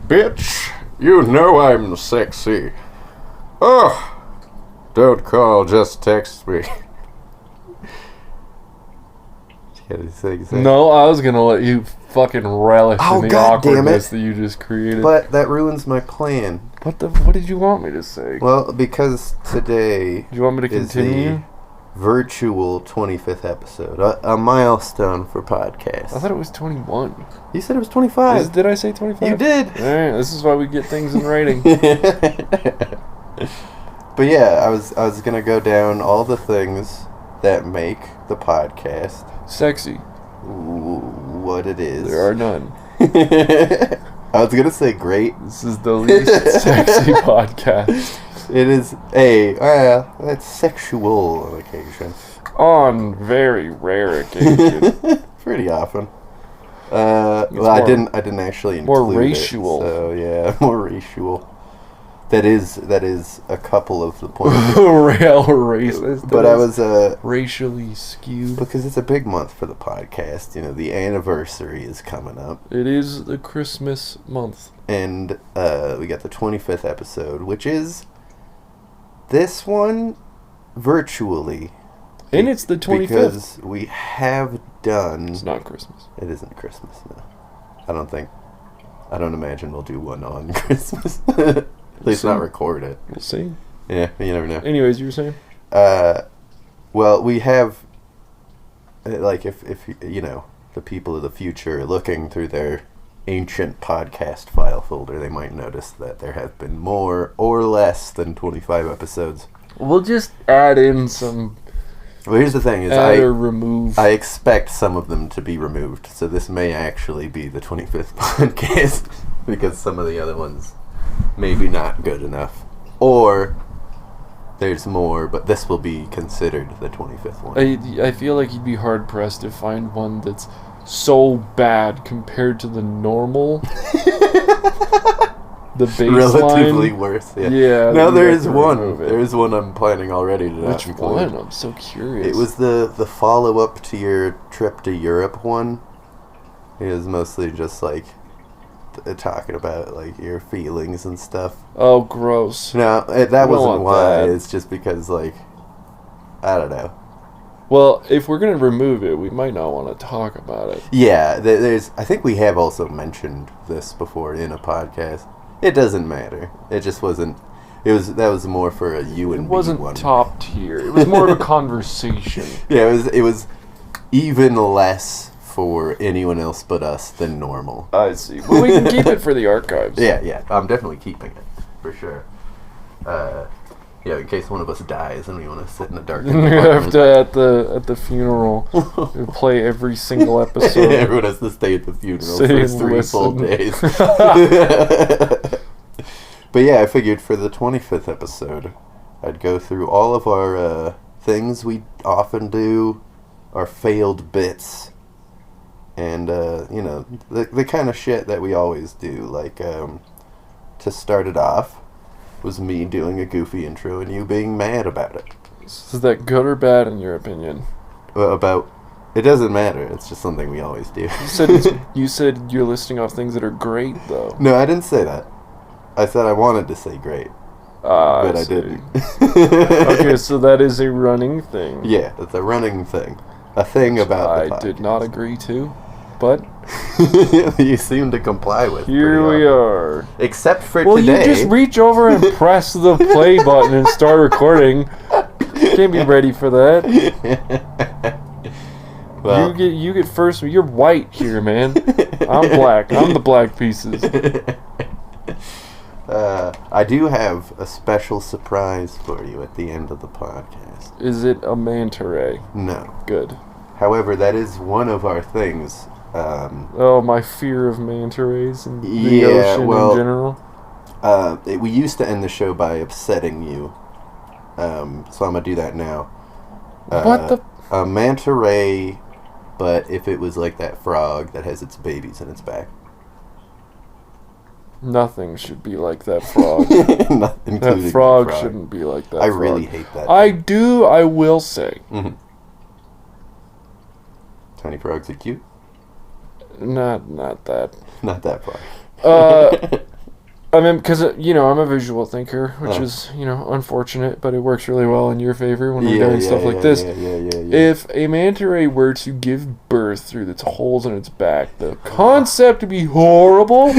Bitch, you know I'm sexy. Oh, don't call, just text me. No, I was gonna let you fucking relish in the awkwardness that you just created. But that ruins my plan. What did you want me to say? Well, because today do you want me to continue? Virtual 25th episode, a milestone for podcasts. I thought it was 21. You said it was 25. Did I say 25? You did. All right, this is why we get things in writing. But yeah, I was gonna go down all the things that make the podcast sexy. What it is. There are none. I was gonna say great. This is the least sexy podcast. It is that's sexual on occasion. On very rare occasion. Pretty often. Well, I didn't actually include more racial. So yeah, more racial. That is a couple of the points. Real racist. But I was racially skewed because it's a big month for the podcast. You know, the anniversary is coming up. It is the Christmas month, and we got the 25th episode, which is this one virtually. And it's the 25th because we have done. It's not Christmas. It isn't Christmas. No, I don't imagine we'll do one on Christmas. At least not record it. We'll see. Yeah, you never know. Anyways, you were saying? Well, we have, like, if you know, the people of the future looking through their ancient podcast file folder, they might notice that there have been more or less than 25 episodes. We'll just add in some... Well, here's the thing: is remove. I expect some of them to be removed, so this may actually be the 25th podcast because some of the other ones maybe not good enough, or there's more, but this will be considered the 25th one. I feel like you'd be hard pressed to find one that's so bad compared to the normal. The baseline. Relatively worse. Yeah. No, there is one. There is one I'm planning already to not Which include. one? I'm so curious. It was the follow-up to your trip to Europe one. It was mostly just like talking about like your feelings and stuff. Oh, gross. No, that wasn't why. It's just because like I don't know. Well, if we're gonna remove it, we might not want to talk about it. Yeah, there's. I think we have also mentioned this before in a podcast. It doesn't matter. It just wasn't. That was more for a you and me one. It wasn't top tier. It was more of a conversation. Yeah, it was even less for anyone else but us than normal. I see. Well, we can keep it for the archives. Yeah, I'm definitely keeping it for sure. Yeah, in case one of us dies and we want to sit in a dark room. You have to at the funeral play every single episode. Everyone has to stay at the funeral for 3 full days. But yeah, I figured for the 25th episode, I'd go through all of our things we often do, our failed bits, and you know, the kind of shit that we always do. Like to start it off was me doing a goofy intro and you being mad about it. Is that good or bad in your opinion? Well, it doesn't matter. It's just something we always do. You said you're listing off things that are great, though. No, I didn't say that. I said I wanted to say great, but I didn't. Okay, so that is a running thing. Yeah, it's a running thing. A thing about the podcast. I did not agree to, but... You seem to comply with. Here we are. Except for today. Well, you just reach over and press the play button and start recording. Can't be ready for that. Well, you get first. You're white here, man. I'm black. I'm the black pieces. I do have a special surprise for you at the end of the podcast. Is it a manta ray? No. Good. However, that is one of our things. My fear of manta rays and the ocean in general. We used to end the show by upsetting you, so I'm gonna do that now. What the? A manta ray, but if it was like that frog that has its babies in its back. Nothing should be like that frog. That frog shouldn't be like that. I really hate that. I will say. Mm-hmm. Tiny frogs are cute. Not that. Not that far. I mean, because, I'm a visual thinker, which is, unfortunate, but it works really well in your favor when we're doing stuff like this. If a manta ray were to give birth through its holes in its back, the concept would be horrible,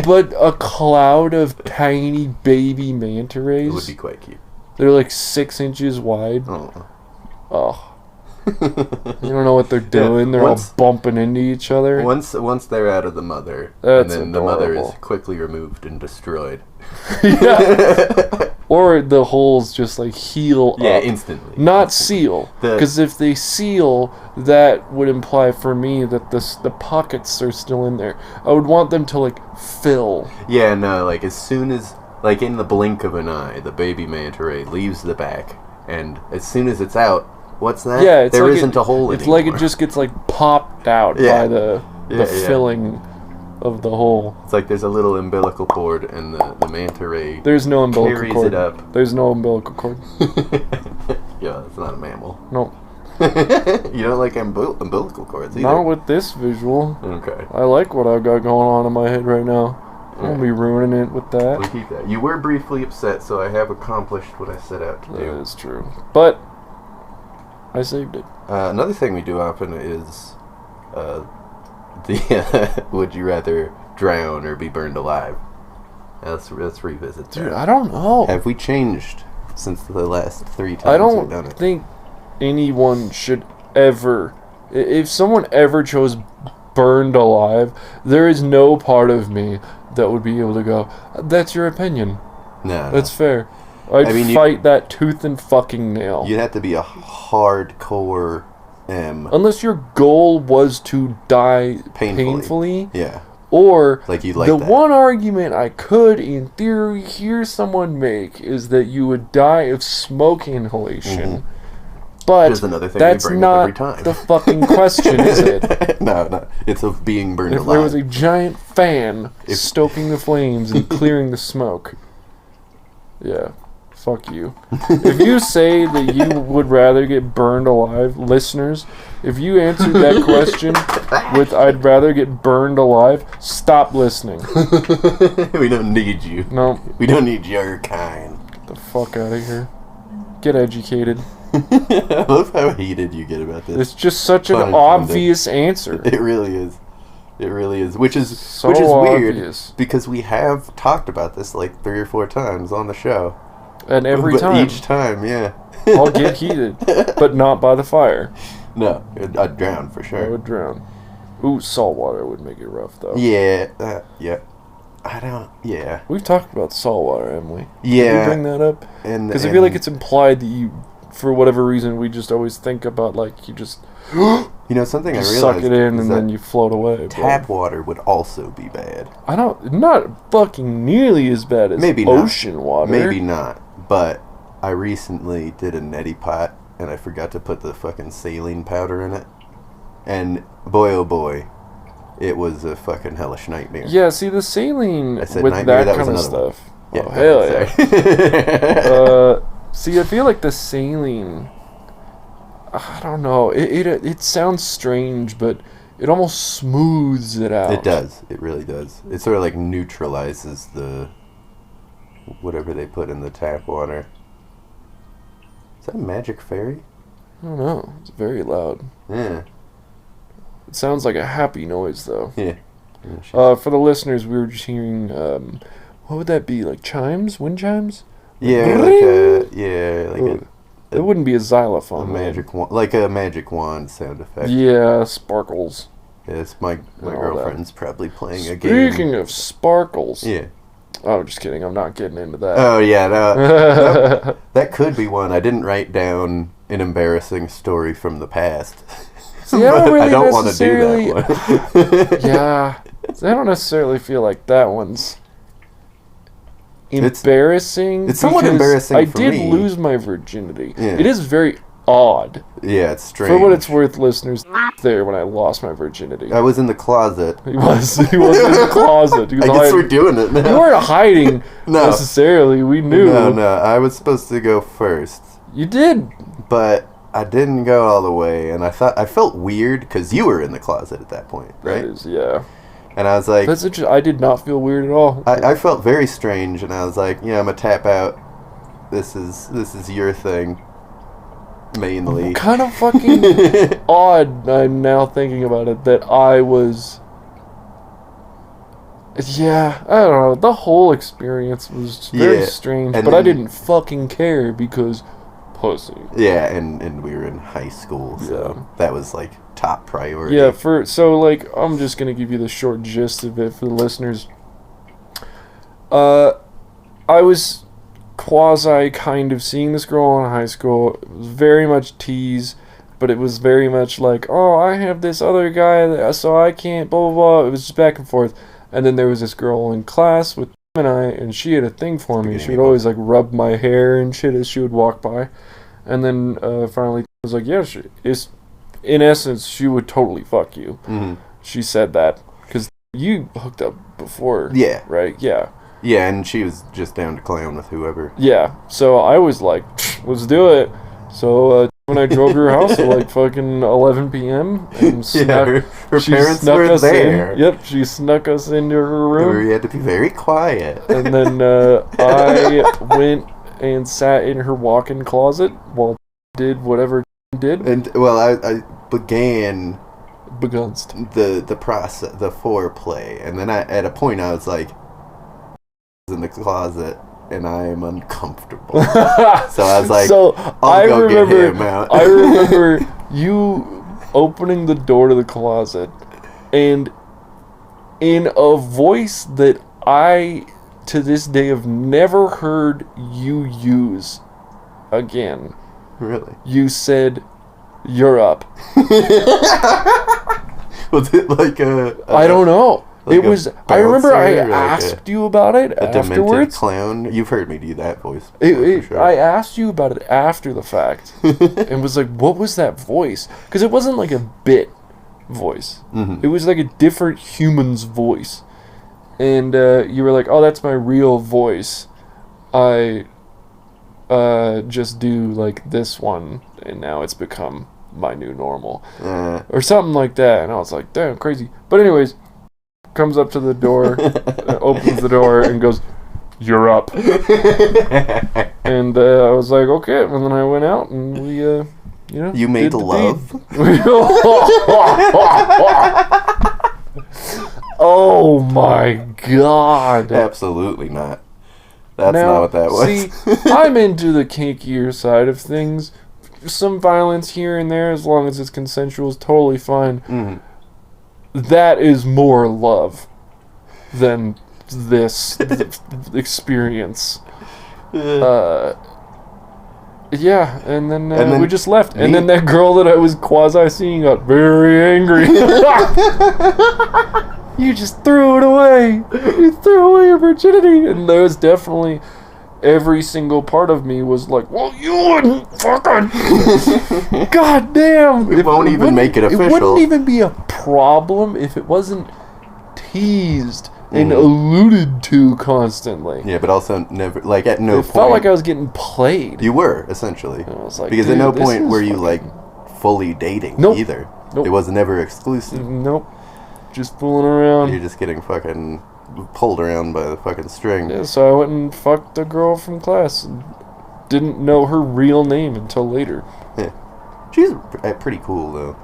but a cloud of tiny baby manta rays. It would be quite cute. They're like 6 inches wide. Oh. You don't know what they're doing. They're all bumping into each other. Once they're out of the mother, That's and then adorable. the mother is quickly removed and destroyed. Or the holes just like heal up. Instantly. Not seal. Because if they seal, that would imply for me that the pockets are still in there. I would want them to like fill. Yeah, no, like as soon as, like in the blink of an eye, the baby manta ray leaves the back, and as soon as it's out, what's that? Yeah, there like isn't a hole it's anymore. It's like it just gets like popped out by the filling of the hole. It's like there's a little umbilical cord, and the manta ray There's no umbilical carries cord. it up. There's no umbilical cord. Yeah, it's not a mammal. No. You don't like umbilical cords either? Not with this visual. Okay. I like what I've got going on in my head right now. I won't be ruining it with that. We'll keep that. You were briefly upset, so I have accomplished what I set out to do. That is true. But I saved it. Another thing we do often is the would you rather drown or be burned alive? Let's revisit that. Dude, I don't know. Have we changed since the last 3 times I we've done don't it? think anyone should ever... If someone ever chose burned alive, there is no part of me that would be able to go, that's your opinion. No. That's fair. I'd fight that tooth and fucking nail. You'd have to be a hardcore M. Unless your goal was to die painfully. Yeah. Or like you'd like the that. one argument I could, in theory, hear someone make is that you would die of smoke inhalation. But Just another thing that's we bring not up every time. the fucking question, is it? No. It's of being burned If alive. there was a giant fan stoking the flames and clearing the smoke. Yeah. Fuck you. If you say that you would rather get burned alive, listeners, if you answered that question with I'd rather get burned alive, stop listening. We don't need you. No. We don't need your kind. Get the fuck out of here. Get educated. I love how heated you get about this. It's just such an obvious answer. It really is. It really is. Which is So weird obvious. because we have talked about this like 3 or 4 times on the show. And every time. Each time, yeah. I'll get heated, but not by the fire. No, I'd drown for I sure. would drown. Ooh, salt water would make it rough, though. Yeah, yeah. I don't. Yeah. We've talked about salt water, haven't we? Yeah. Did we bring that up? Because I feel like it's implied that you, for whatever reason, we just always think about like you just. You know, something I realized. Suck it in is and then you float away. Tap water would also be bad. I don't. Not fucking nearly as bad as Maybe ocean water. Maybe not. But I recently did a neti pot and I forgot to put the fucking saline powder in it. And boy, oh boy, it was a fucking hellish nightmare. Yeah, see, the saline with nightmare, that was kind of another stuff. Yeah, Oh, hell yeah. See, I feel like the saline, I don't know, it sounds strange, but it almost smooths it out. It does. It really does. It sort of like neutralizes the whatever they put in the tap water. Is that a magic fairy? I don't know. It's very loud. Yeah. It sounds like a happy noise, though. Yeah. For the listeners, we were just hearing, what would that be? Like chimes? Wind chimes? Yeah, it wouldn't be a xylophone. A magic wand, like a magic wand sound effect. Yeah, sparkles. Yes, my girlfriend's probably playing a game. Speaking of sparkles. Yeah. Oh, just kidding. I'm not getting into that. Oh, yeah. No, that could be one. I didn't write down an embarrassing story from the past. See, I don't really I don't want to do that one. Yeah. I don't necessarily feel like that one's embarrassing. It's somewhat embarrassing I for did me. lose my virginity. Yeah. It is very odd. Yeah, it's strange. For what it's worth, listeners, there when I lost my virginity. I was in the closet. He was in the closet. He was I guess we're doing it now. You weren't hiding necessarily. We knew. No. I was supposed to go first. You did. But I didn't go all the way, and I felt weird because you were in the closet at that point, right? Yeah. And I was like... That's interesting. I did not feel weird at all. I felt very strange, and I was like, yeah, I'm going to tap out. This is your thing. Mainly. Kind of fucking odd, I'm now thinking about it, that I was... Yeah, I don't know. The whole experience was very strange, but I didn't fucking care because pussy. Yeah, and we were in high school, so that was like top priority. Yeah, so like I'm just gonna give you the short gist of it for the listeners. I was quasi kind of seeing this girl in high school. It was very much tease, but it was very much like, oh, I have this other guy, so I can't, blah blah blah. It was just back and forth. And then there was this girl in class with him and I, and she had a thing for me. She would always like rub my hair and shit as she would walk by. And then finally was like, yeah, in essence, she would totally fuck you. Mm-hmm. She said that. Because you hooked up before. Yeah. Right? Yeah. Yeah, and she was just down to clown with whoever. Yeah. So I was like, let's do it. So when I drove to her house at like fucking 11 p.m. and her parents were there. Yep, she snuck us into her room. We had to be very quiet. And then I went and sat in her walk-in closet while did whatever did. And well, I began the process, the foreplay, and then at a point I was like in the closet. And I am uncomfortable. So I was like, I'll go get him out. I remember you opening the door to the closet, and in a voice that I, to this day, have never heard you use again. Really? You said, "You're up." Was it like I don't know. Like it was. I remember I asked you about it afterwards. Clown. You've heard me do that voice. Sure. I asked you about it after the fact, and was like, "What was that voice?" Because it wasn't like a bit voice. Mm-hmm. It was like a different human's voice, and you were like, "Oh, that's my real voice. I just do like this one, and now it's become my new normal, or something like that." And I was like, "Damn, crazy." But anyways. Comes up to the door, opens the door, and goes, "You're up." And I was like, okay. And then I went out, and we, You made love? Oh my god. Absolutely not. That's not what that was. See, I'm into the kinkier side of things. Some violence here and there, as long as it's consensual, is totally fine. Mm-hmm. That is more love than this experience. Yeah, and then we just left. And then that girl that I was quasi-seeing got very angry. You just threw it away. You threw away your virginity. And there was definitely... Every single part of me was like, well, you wouldn't fucking... God damn! It won't even make it official. It wouldn't even be a problem if it wasn't teased and alluded to constantly. Yeah, but also never... Like, at no point... It felt like I was getting played. You were, essentially. And I was like, because at no point were you, like, fully dating either. Nope. It was never exclusive. Nope. Just fooling around. You're just getting fucking... pulled around by the fucking string. Yeah, so I went and fucked a girl from class and didn't know her real name until later. Yeah. She's pretty cool, though,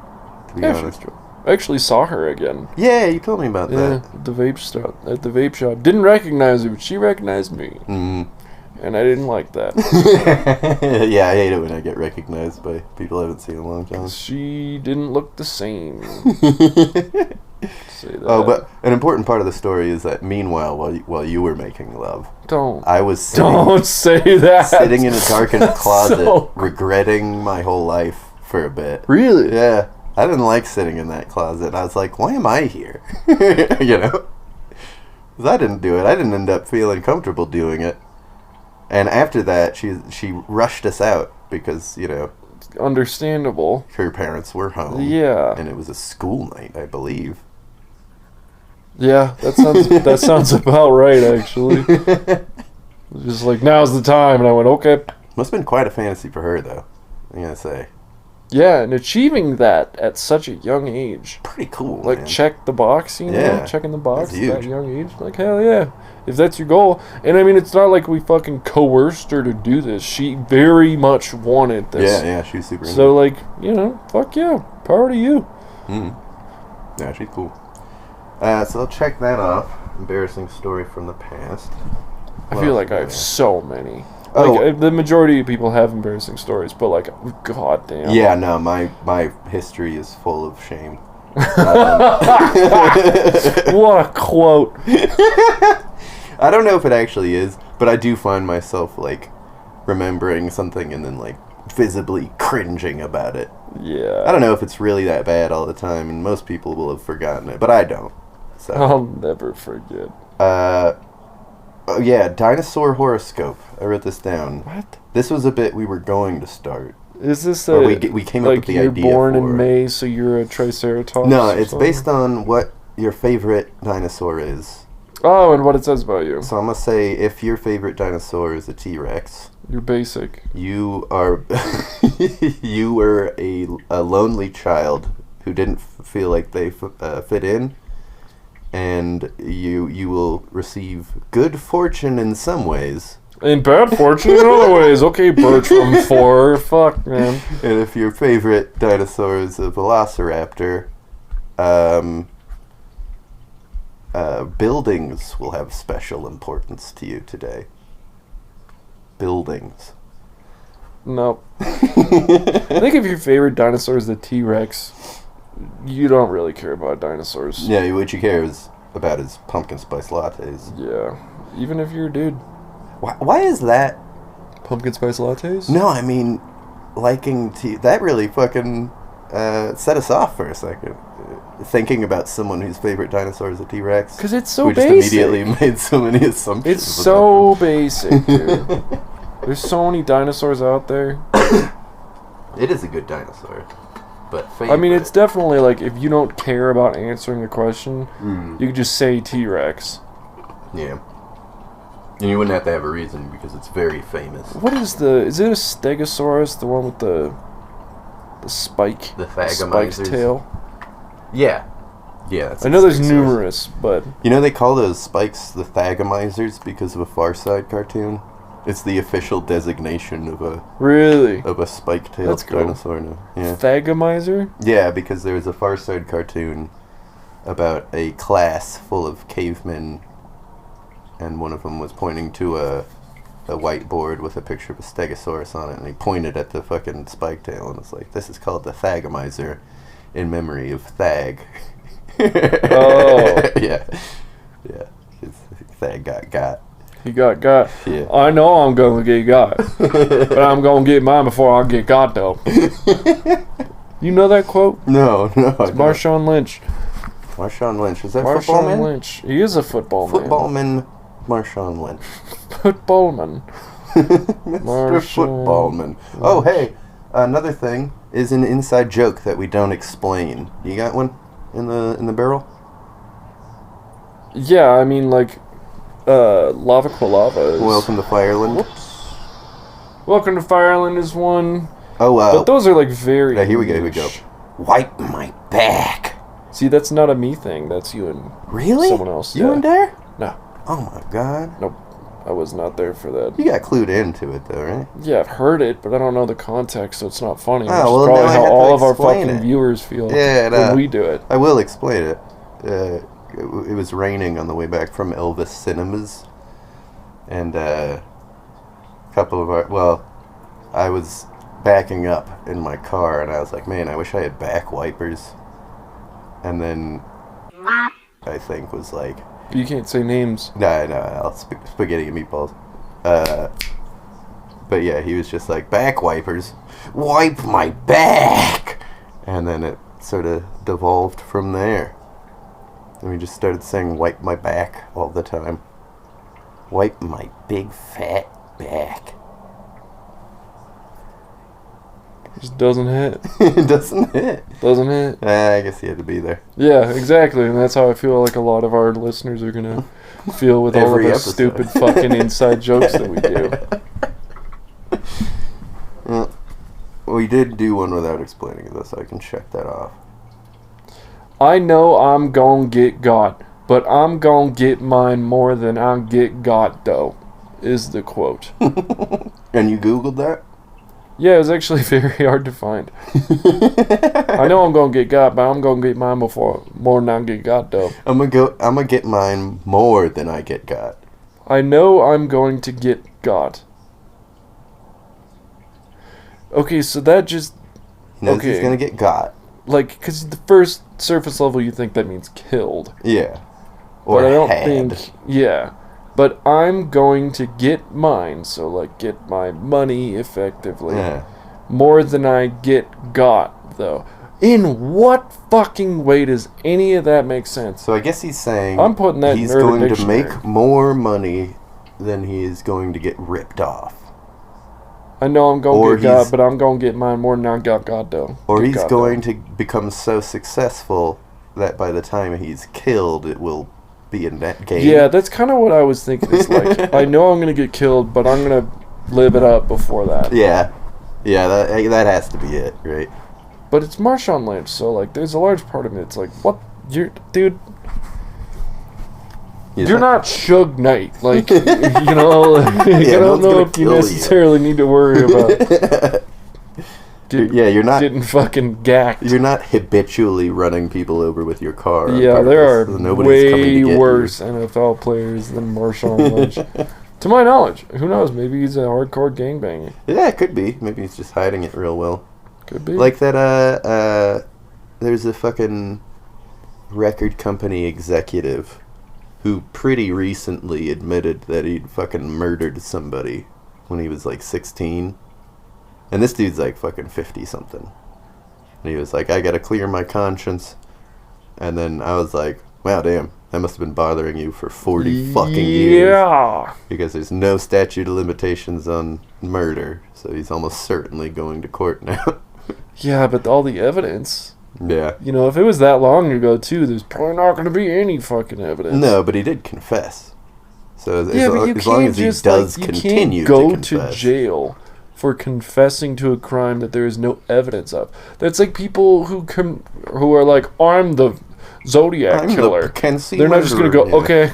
to be honest. I actually saw her again. Yeah, you told me about that. At the vape shop. Didn't recognize her, but she recognized me. Mm-hmm. And I didn't like that. Yeah, I hate it when I get recognized by people I haven't seen in a long time. She didn't look the same. Say that. Oh, but an important part of the story is that meanwhile, while you were making love, I was don't say that. Sitting in a darkened closet, regretting my whole life for a bit. Really? Yeah, I didn't like sitting in that closet. I was like, why am I here? You know, because I didn't do it. I didn't end up feeling comfortable doing it. And after that, she rushed us out because, you know, understandable. Her parents were home. Yeah, and it was a school night, I believe. Yeah, that sounds about right, actually. It was just like, now's the time, and I went, okay. Must have been quite a fantasy for her, though. I'm gonna say. Yeah, and achieving that at such a young age. Pretty cool, Like, man. check the box, you know? Yeah, Checking the box that's at that huge. young age. Like, hell yeah. If that's your goal. And, I mean, it's not like we fucking coerced her to do this. She very much wanted this. Yeah, she's super So, like, you know, fuck yeah. Power to you. Yeah, she's cool. So I'll check that off. Embarrassing story from the past. I feel like I have so many. Oh. Like, the majority of people have embarrassing stories, but, like, goddamn. Yeah, no, my history is full of shame. What a quote. I don't know if it actually is, but I do find myself, like, remembering something and then, like, visibly cringing about it. Yeah. I don't know if it's really that bad all the time, and most people will have forgotten it, but I don't. So. I'll never forget. Oh yeah, dinosaur horoscope. I wrote this down. What? This was a bit we were going to start. Is this Or a... we came up with the you're idea born for in it. May, so you're a Triceratops? No, or it's something? based on what your favorite dinosaur is. Oh, and what it says about you. So I'm gonna say if your favorite dinosaur is a T-Rex, You're basic. you are you were a lonely child who didn't feel like they fit in, and you will receive good fortune in some ways. And bad fortune in other ways. Okay, Bertram 4. Fuck, man. And if your favorite dinosaur is a velociraptor, buildings will have special importance to you today. Buildings. Nope. I think if your favorite dinosaur is the T-Rex, you don't really care about dinosaurs. Yeah, what you care is about is pumpkin spice lattes. Yeah. Even if you're a dude. Why is that? Pumpkin spice lattes? No, I mean, liking that really fucking set us off for a second. Thinking about someone whose favorite dinosaur is a T-Rex. Because it's so we just basic. immediately made so many assumptions. It's so basic, dude. There's so many dinosaurs out there. It is a good dinosaur, but favorite. I mean, it's definitely like, if you don't care about answering the question, you could just say T-Rex. Yeah. And you wouldn't have to have a reason because it's very famous. What is is it a Stegosaurus, the one with the spike? The spiked Thagamizers. tail? Yeah. Yeah, that's I know there's Stegosaurus. numerous, but... You know they call those spikes the Thagamizers because of a Far Side cartoon? It's the official designation of Really? a spike-tailed That's cool. dinosaur now. Yeah. Thagamizer? Yeah, because there was a Far Side cartoon about a class full of cavemen, and one of them was pointing to a whiteboard with a picture of a stegosaurus on it, and he pointed at the fucking spike tail, and it's like, this is called the Thagamizer in memory of Thag. Oh. Yeah. Yeah. 'Cause Thag got. He got. Yeah. I know I'm gonna get got. But I'm gonna get mine before I get got, though. You know that quote? No. It's I don't. Marshawn Lynch. Marshawn Lynch. Is that football Marshawn man? Lynch. He is a football man. Footballman Marshawn Lynch. Footballman. Mr. Marshawn. Footballman. Oh, hey. Another thing is an inside joke that we don't explain. You got one in the barrel? Yeah, I mean, like, Lava Quilava is... Welcome to Fireland. Whoops. Welcome to Fireland is one. Oh, But those are, like, very... yeah, here we go. Wipe my back. See, that's not a me thing. That's you and Really? someone else. You yeah. in there? No. Oh my god. Nope. I was not there for that. You got clued into it though, right? Yeah, I've heard it, but I don't know the context, so it's not funny. Oh, Which well, is probably now I how have to all of our explain fucking it. viewers feel Yeah, when we do it. I will explain it. It was raining on the way back from Elvis Cinemas, and a couple of I was backing up in my car, and I was like, man, I wish I had back wipers. And then I think was like, You can't say names. no, I'll spaghetti and meatballs. But yeah, he was just like, back wipers, wipe my back, and then it sort of devolved from there. And we just started saying, wipe my back all the time. Wipe my big fat back. Just doesn't hit. It doesn't hit. Doesn't hit. I guess he had to be there. Yeah, exactly. And that's how I feel like a lot of our listeners are going to feel with all of Every the episode. stupid fucking inside jokes that we do. Well, he did do one without explaining it, though, so I can check that off. I know I'm gonna get got, but I'm gonna get mine more than I get got, though, is the quote. And you Googled that? Yeah, it was actually very hard to find. I know I'm gonna get got, but I'm gonna get mine more than I get got, though. I'm gonna get mine more than I get got. I know I'm going to get got. Okay, so that just... He knows he's gonna get got. Like, because the first surface level, you think that means killed. Yeah. Or but I don't had. think... Yeah. But I'm going to get mine, so, like, get my money, effectively. Yeah. More than I get got, though. In what fucking way does any of that make sense? So I guess he's saying I'm putting that he's in Urban going Dictionary. to make more money than he is going to get ripped off. I know I'm going to get got, but I'm going to get mine more than I got, though. Or he's going to become so successful that by the time he's killed, it will be a net gain. Yeah, that's kind of what I was thinking. It's like, I know I'm going to get killed, but I'm going to live it up before that. Yeah. Yeah, that has to be it, right? But it's Marshawn Lynch, so, like, there's a large part of me. It's like, what? Dude... You're not Suge Knight, like, you know, like, I don't know if you necessarily need to worry about you're not getting fucking gacked. You're not habitually running people over with your car. Yeah, there are Nobody's way worse NFL players than Marshawn Lynch. To my knowledge. Who knows? Maybe he's a hardcore gangbanger. Yeah, it could be. Maybe he's just hiding it real well. Could be. Like that, there's a fucking record company executive who pretty recently admitted that he'd fucking murdered somebody when he was like 16. And this dude's like fucking 50-something. And he was like, I gotta clear my conscience. And then I was like, wow, damn, that must have been bothering you for 40 fucking years. Yeah. Because there's no statute of limitations on murder. So he's almost certainly going to court now. Yeah, but all the evidence... Yeah. You know, if it was that long ago, too, there's probably not going to be any fucking evidence. No, but he did confess. So as long as he just, does like, continue to confess. You can't go to jail for confessing to a crime that there is no evidence of. That's like people who are like, I'm the Zodiac killer. They're not just going to go, okay,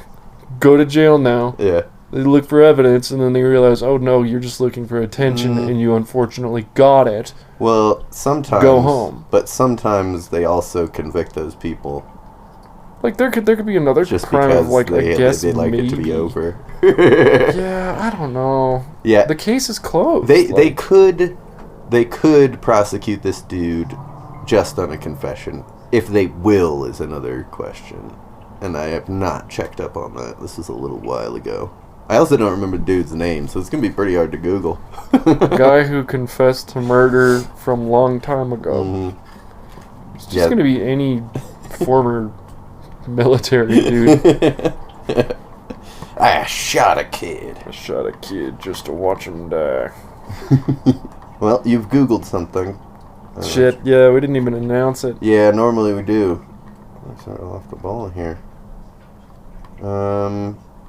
go to jail now. Yeah. They look for evidence, and then they realize, oh no, you're just looking for attention, and you unfortunately got it. Well, sometimes... Go home. But sometimes they also convict those people. Like, there could be another just crime of, like, I guess they'd like maybe. it to be over. Yeah, I don't know. Yeah. The case is closed. They could prosecute this dude just on a confession. If they will is another question. And I have not checked up on that. This was a little while ago. I also don't remember the dude's name, so it's going to be pretty hard to Google. Guy who confessed to murder from long time ago. Mm-hmm. It's just going to be any former military dude. I shot a kid. I shot a kid just to watch him die. Well, you've Googled something. Shit, yeah, we didn't even announce it. Yeah, normally we do. Let's start off the ball here.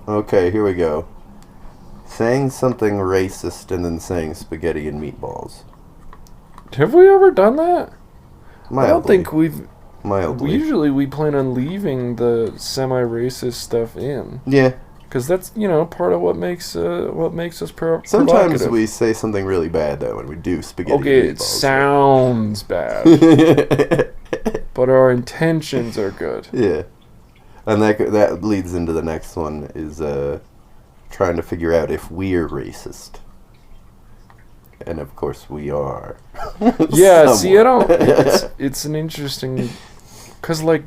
Okay, here we go. Saying something racist and then saying spaghetti and meatballs. Have we ever done that? Mildly. I don't think we've... Mildly. Usually we plan on leaving the semi-racist stuff in. Yeah. Because that's, part of what makes us provocative. Sometimes we say something really bad, though, when we do spaghetti and meatballs. Okay, it sounds bad. But our intentions are good. Yeah. And that leads into the next one, is trying to figure out if we're racist. And of course we are. Yeah, see, I don't... It's an interesting... Because, like,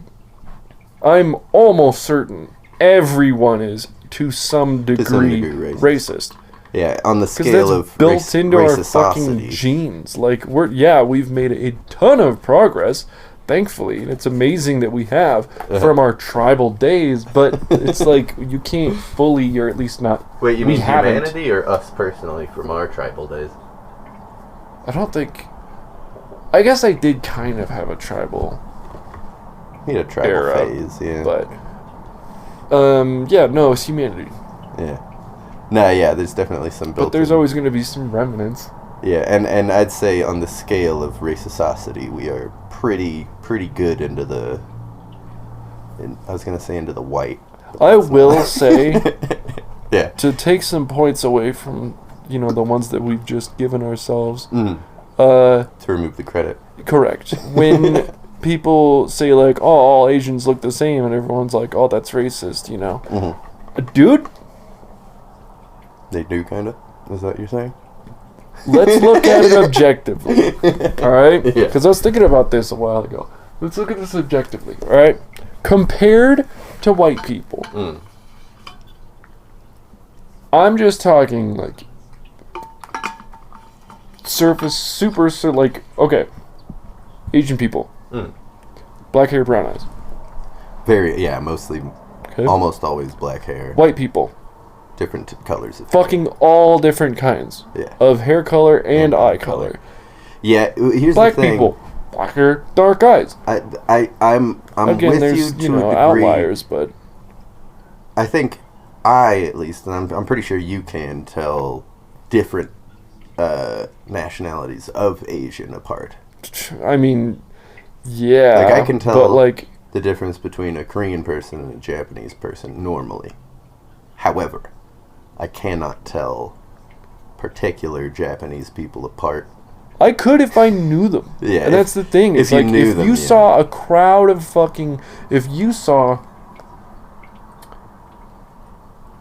I'm almost certain everyone is, to some degree racist. Yeah, on the scale of built into our fucking genes. Like, we've made a ton of progress, thankfully, and it's amazing that we have from our tribal days, but it's like you can't fully, or at least not... Wait, you mean humanity or us personally from our tribal days? I don't think... I guess I did kind of have a tribal... You had a tribal era, phase, yeah. But, no, it's humanity. Yeah. Nah, yeah, there's definitely some built-in... But there's always going to be some remnants. Yeah, and I'd say on the scale of racistocity, we are pretty good into the. I was gonna say into the white. I will say, yeah, to take some points away from the ones that we've just given ourselves. To remove the credit. Correct. When people say like, "Oh, all Asians look the same," and everyone's like, "Oh, that's racist," Dude, they do kind of. Is that what you're saying? Let's look at it objectively, all right? Yeah. Because I was thinking about this a while ago. Let's look at this objectively, all right? Compared to white people, I'm just talking like okay, Asian people, black hair, brown eyes. Mostly, Okay. almost always black hair. White people. Different colors of Fucking all different kinds of hair color and eye color. Yeah, here's Black the thing. people, black hair, dark eyes. I'm Again, with there's you to a degree. outliers, but I think at least, and I'm pretty sure you can tell different nationalities of Asian apart. I mean, yeah. Like I can tell, but like the difference between a Korean person and a Japanese person normally. However, I cannot tell particular Japanese people apart. I could if I knew them. Yeah, and that's the thing. It's like if you saw a crowd of if you saw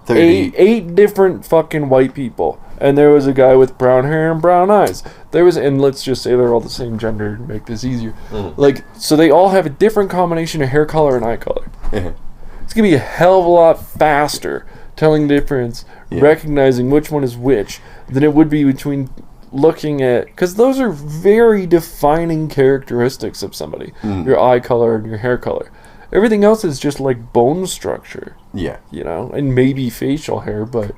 8 different fucking white people, and there was a guy with brown hair and brown eyes. And let's just say they're all the same gender to make this easier. Like, so they all have a different combination of hair color and eye color. It's gonna be a hell of a lot faster telling the difference, recognizing which one is which, than it would be between looking at, because those are very defining characteristics of somebody. Your eye color and your hair color. Everything else is just like bone structure. Yeah. And maybe facial hair, but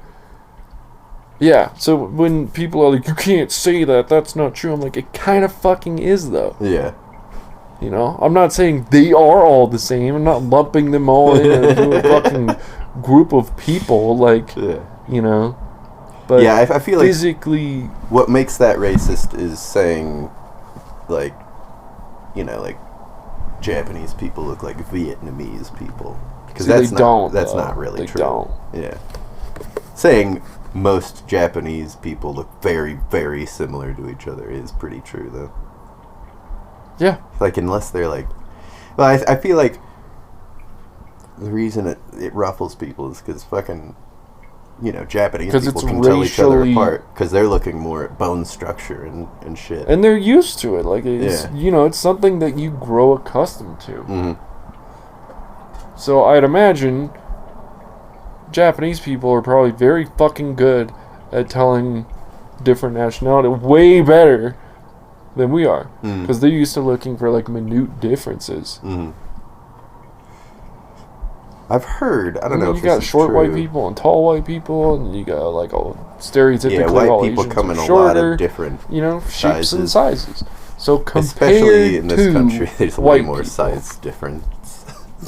yeah. So when people are like, "You can't say that, that's not true," I'm like, it kind of fucking is though. Yeah. I'm not saying they are all the same. I'm not lumping them all into a fucking group of people, like, But yeah, I feel like physically, what makes that racist is saying, like, like Japanese people look like Vietnamese people, because that's not really true. Don't. Yeah, saying most Japanese people look very, very similar to each other is pretty true, though. Yeah. Like, unless they're like... Well, I feel like the reason it ruffles people is because fucking, Japanese people can tell each other apart because they're looking more at bone structure and shit. And they're used to it. Like, it's, it's something that you grow accustomed to. So I'd imagine Japanese people are probably very fucking good at telling different nationality way better than we are, because they're used to looking for like minute differences. I've heard, I don't know if you got short true. White people and tall white people, and you got like all stereotypically white all people Asians come in are a shorter, lot of different shapes and sizes. So especially in this country, there's way more people. size difference.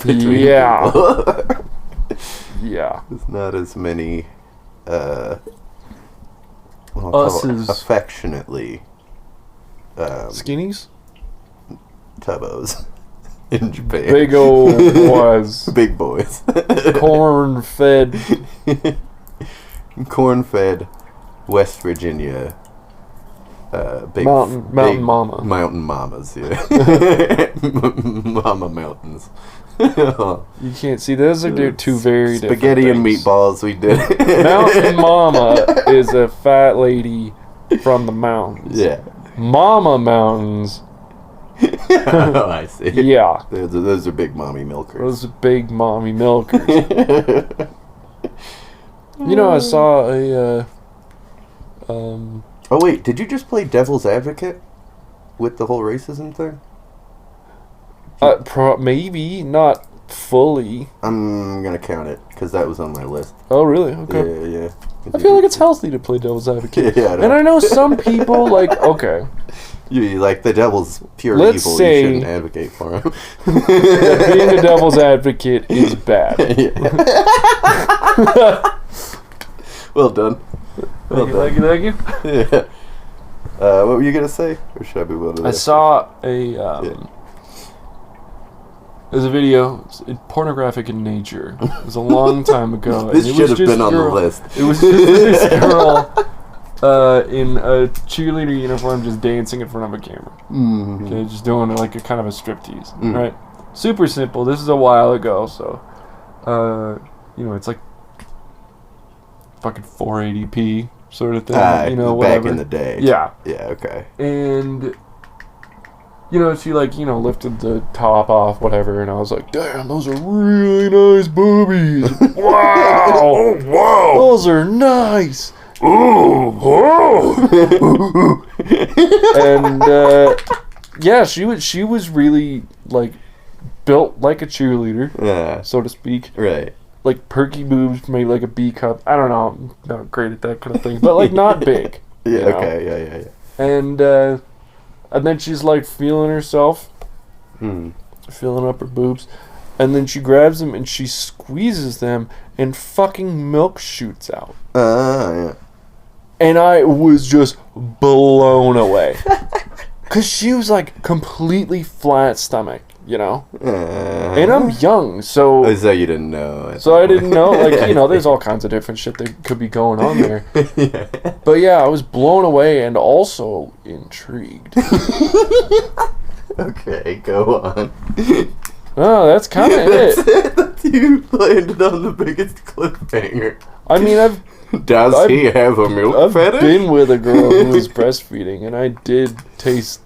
Yeah. Yeah. There's not as many affectionately skinnies? Tubbos in Japan. Big old boys. Big boys. Corn-fed. Corn-fed West Virginia big mountain mama. Mountain mamas, yeah. Mama mountains. You can't see, those are two very different spaghetti and things. meatballs we did. Mountain mama is a fat lady from the mountains. Yeah. Mama mountains. Oh, I see. Yeah. Those are big mommy milkers. Those are big mommy milkers. I saw a Oh wait, did you just play devil's advocate with the whole racism thing? Maybe, not fully. I'm gonna count it because that was on my list. Oh really? Okay. Yeah. I feel like it's healthy to play devil's advocate. Yeah, I know some people like, okay. You like the devil's pure Let's evil. say you shouldn't advocate for him. Being a devil's advocate is bad. Well done. Thank you. Yeah. What were you gonna say? Or should I move on to I this? saw there's a video. It's pornographic in nature. It was a long time ago. This and it should was have just been on the girl- list. It was just this girl in a cheerleader uniform just dancing in front of a camera. Mm-hmm. Okay, just doing like a kind of a striptease. Right? Super simple. This is a while ago, so it's like fucking 480p sort of thing. Whatever. Back in the day. Yeah. Yeah, okay. And she lifted the top off, whatever, and I was like, damn, those are really nice boobies. Wow. Oh, wow. Those are nice. Ooh. And she was really like built like a cheerleader, Yeah. so to speak. Right. Like perky boobs, maybe like a B cup. I don't know, I'm not great at that kind of thing, but like not big. Yeah, you know? okay, yeah. And then she's like feeling herself, feeling up her boobs, and then she grabs them and she squeezes them, and fucking milk shoots out. Yeah. And I was just blown away. Because she was like completely flat stomach, And I'm young, so... So you didn't know. So I didn't know, there's all kinds of different shit that could be going on there. Yeah. But yeah, I was blown away and also intrigued. Okay, go on. Oh, that's kind of it. You landed on the biggest cliffhanger. I mean, Does he have a milk I've fetish? been with a girl who was breastfeeding, and I did taste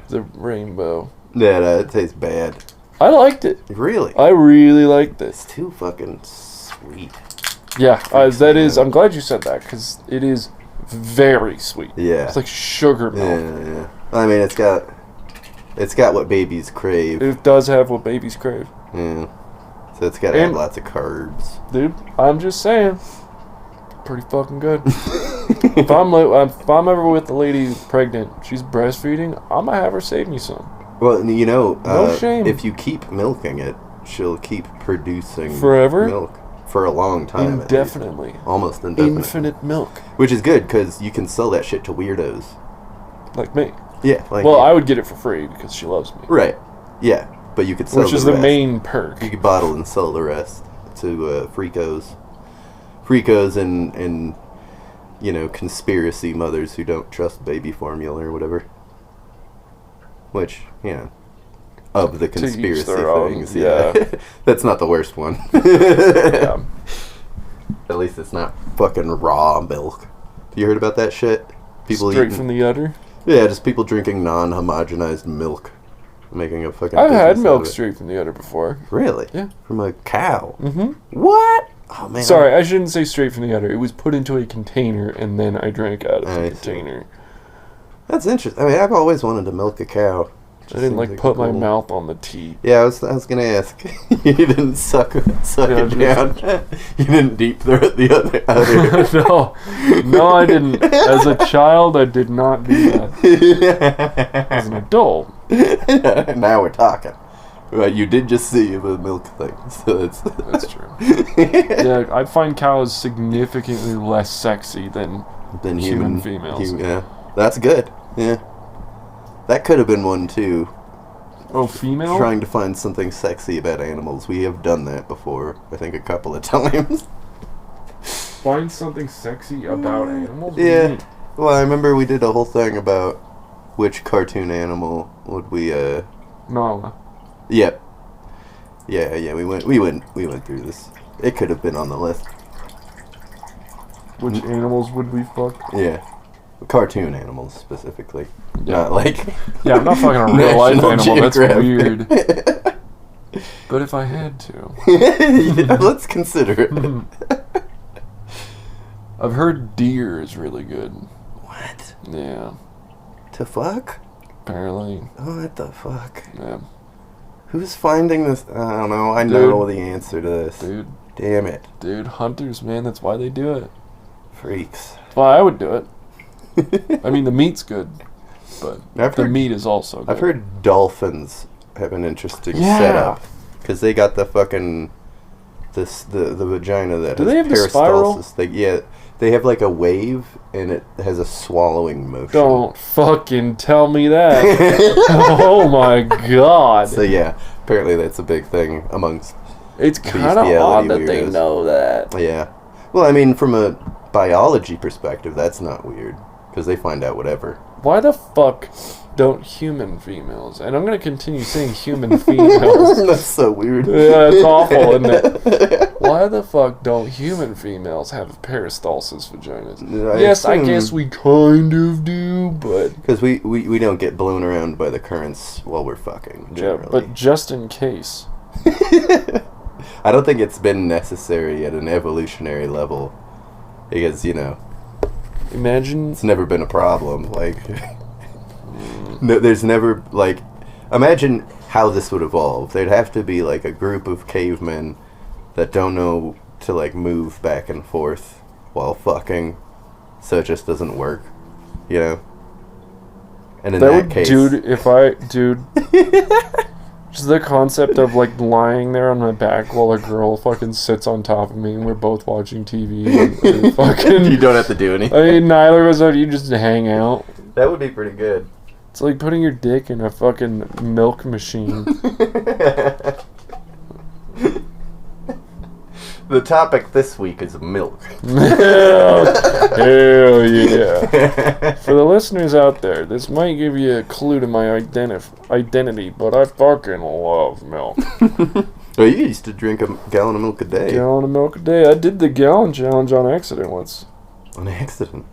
the rainbow. Yeah, that tastes bad. I liked it. Really? I really liked this. It's too fucking sweet. Yeah, that is. I'm glad you said that because it is very sweet. Yeah. It's like sugar milk. Yeah. I mean, it's got what babies crave. It does have what babies crave. Yeah. So it's got to have lots of carbs. Dude, I'm just saying. Pretty fucking good. if I'm ever with a lady who's pregnant, she's breastfeeding, I'm gonna have her save me some. Well, no shame. If you keep milking it, she'll keep producing Forever? milk for a long time. Indefinitely. Almost indefinitely. Infinite milk. Which is good because you can sell that shit to weirdos. Like me. Yeah. I would get it for free because she loves me. Right. Yeah, but you could sell Which is the the rest. main perk. You could bottle and sell the rest to freakos. Freakos and conspiracy mothers who don't trust baby formula or whatever. Which, of the conspiracy things, yeah. That's not the worst one. Yeah. At least it's not fucking raw milk. You heard about that shit? People Straight eating, from the udder? Yeah, just people drinking non-homogenized milk. Making a fucking I've had business out milk of it. straight from the udder before. Really? Yeah. From a cow? Mm-hmm. What? Oh, man. Sorry, I shouldn't say straight from the udder. It was put into a container, and then I drank out of the I see. container. That's interesting. I mean, I've always wanted to milk a cow. I didn't put my mouth on the teat. Yeah, I was gonna ask. You didn't suck it down. You didn't deep throat the other. No, I didn't. As a child, I did not do that. As an adult, Now we're talking. Right, you did just see the milk thing, so that's true. Yeah, I find cows significantly less sexy than human females. Yeah, that's good. Yeah, that could have been one too. Oh, female? Trying to find something sexy about animals. We have done that before. I think a couple of times. Find something sexy about animals? Yeah. Well, I remember we did a whole thing about which cartoon animal would we Nala. Yep. Yeah, we went through this. It could have been on the list. Which animals would we fuck? Yeah. Cartoon animals specifically. Yeah. Not like Yeah, I'm not fucking a real life National animal. That's Geographic. weird. But if I had to. Yeah, let's consider it. I've heard deer is really good. What? Yeah, To fuck? apparently. Oh, what the fuck? Yeah. Who's finding this? I don't know. I know the answer to this. Damn it. Dude, hunters, man, that's why they do it. Freaks. That's why I would do it. I mean, the meat's good, but the meat is also good. I've heard dolphins have an interesting Yeah. setup. Because they got the fucking... the vagina that Do has they have the spiral? peristalsis. They have like a wave, and it has a swallowing motion. Don't fucking tell me that. Oh my god. So yeah, apparently that's a big thing amongst. It's kind of odd that they weirdos. know that. Yeah. Well, I mean, from a biology perspective, that's not weird. Because they find out whatever. Why the fuck don't human females, and I'm going to continue saying human females. That's so weird. Yeah, it's awful, isn't it? Why the fuck don't human females have peristalsis vaginas? Yes, I guess we kind of do, but... Because we don't get blown around by the currents while we're fucking, generally. Yeah, but just in case. I don't think it's been necessary at an evolutionary level. Because, you know... Imagine... It's never been a problem, like... No, there's never, like... Imagine how this would evolve. There'd have to be, like, a group of cavemen that don't know to, like, move back and forth while fucking, so it just doesn't work, you know? And in that case... Dude, just the concept of, like, lying there on my back while a girl fucking sits on top of me and we're both watching TV and fucking... You don't have to do anything. I mean, neither of us, you just hang out. That would be pretty good. It's like putting your dick in a fucking milk machine. The topic this week is milk. Hell yeah. For the listeners out there, this might give you a clue to my identity, but I fucking love milk. Oh, you used to drink a gallon of milk a day. Gallon of milk a day. I did the gallon challenge on accident once. On accident?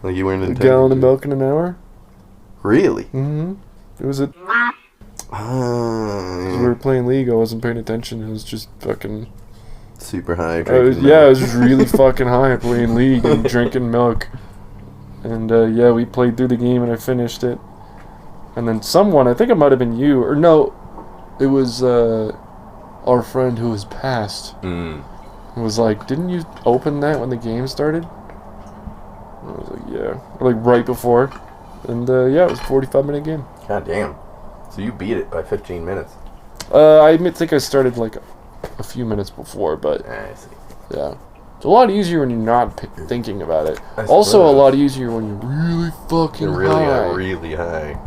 Like you weren't A intending gallon of to. milk in an hour? Really? Mm-hmm. It was we Ah, were playing League, I wasn't paying attention. It was just fucking... super high. I Drinking was milk. really fucking high playing League and drinking milk. And yeah, we played through the game and I finished it. And then someone, I think it might have been you, or no, it was our friend who was passed. Was like, didn't you open that when the game started? And I was like, yeah. Or like right before. And yeah, it was a 45-minute game. God damn. So you beat it by 15 minutes. I think I started like a few minutes before, but I see. yeah. It's a lot easier when you're not thinking about it. I Also, a suppose. lot easier when you're really fucking You're really, high. really high.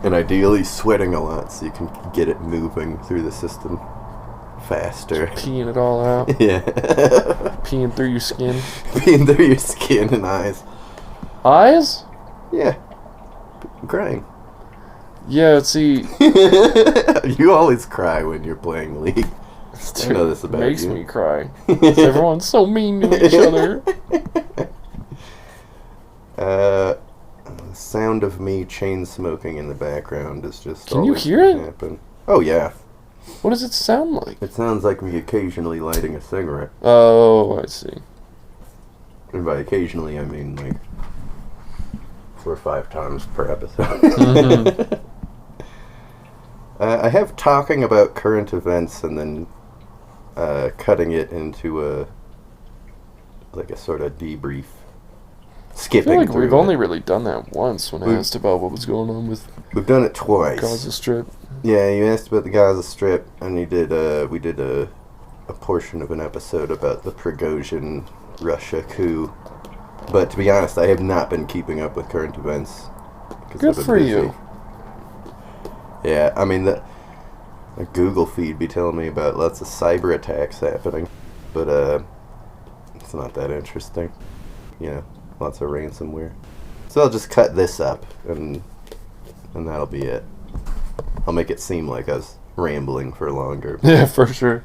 And ideally sweating a lot so you can get it moving through the system faster. Peeing it all out. Yeah. Peeing through your skin. Being through your skin and eyes. Eyes? Yeah. I'm crying. Yeah, see... You always cry when you're playing League. I know this about makes you. me cry. Everyone's so mean to each other. The sound of me chain smoking in the background is just. Can you always hear gonna it? happen. Oh yeah. What does it sound like? It sounds like me occasionally lighting a cigarette. Oh, I see. And by occasionally, I mean like 4 or 5 times per episode. Mm-hmm. I have talking about current events and then cutting it into a sort of debrief. I Skipping feel like through we've it. only really done that once when I We've- asked about what was going on with We've done it twice. Gaza Strip. Yeah, you asked about the Gaza Strip, and we did a portion of an episode about the Prigozhin Russia coup. But to be honest, I have not been keeping up with current events. 'Cause Good I've been for busy. you. Yeah, I mean, the Google feed be telling me about lots of cyber attacks happening, but it's not that interesting. You know, lots of ransomware. So I'll just cut this up, and that'll be it. I'll make it seem like I was rambling for longer. Yeah, for sure.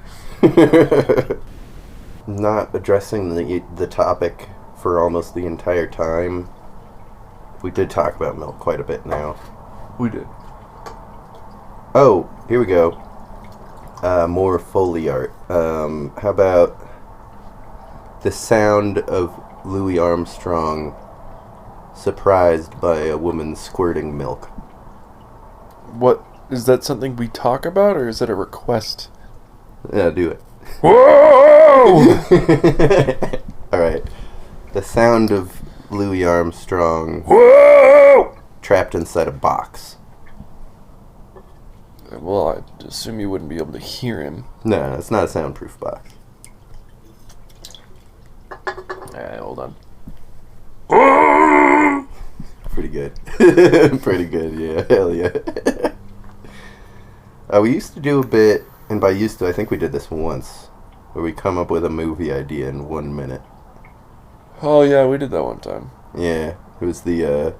Not addressing the topic for almost the entire time. We did talk about milk quite a bit now. We did. Oh, here we go. More Foley art. How about the sound of Louis Armstrong surprised by a woman squirting milk? What, is that something we talk about, or is that a request? Yeah, do it. Whoa! Alright. The sound of Louis Armstrong Whoa! trapped inside a box. Well, I assume you wouldn't be able to hear him. No, it's not a soundproof box. Pretty good, yeah. Hell yeah. We used to do a bit, and by used to, I think we did this once, where we come up with a movie idea in 1 minute. Oh, yeah, we did that one time. Yeah, it was the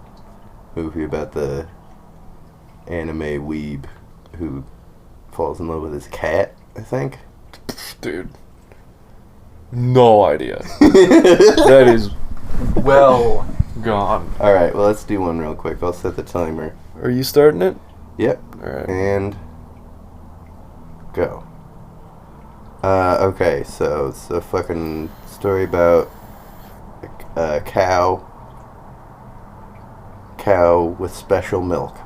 movie about the anime weeb who falls in love with his cat, I think. Dude. No idea. That is well gone. Alright, well, let's do one real quick. I'll set the timer. Are you starting it? Yep. Alright. And go. Okay, so it's a fucking story about a cow with special milk.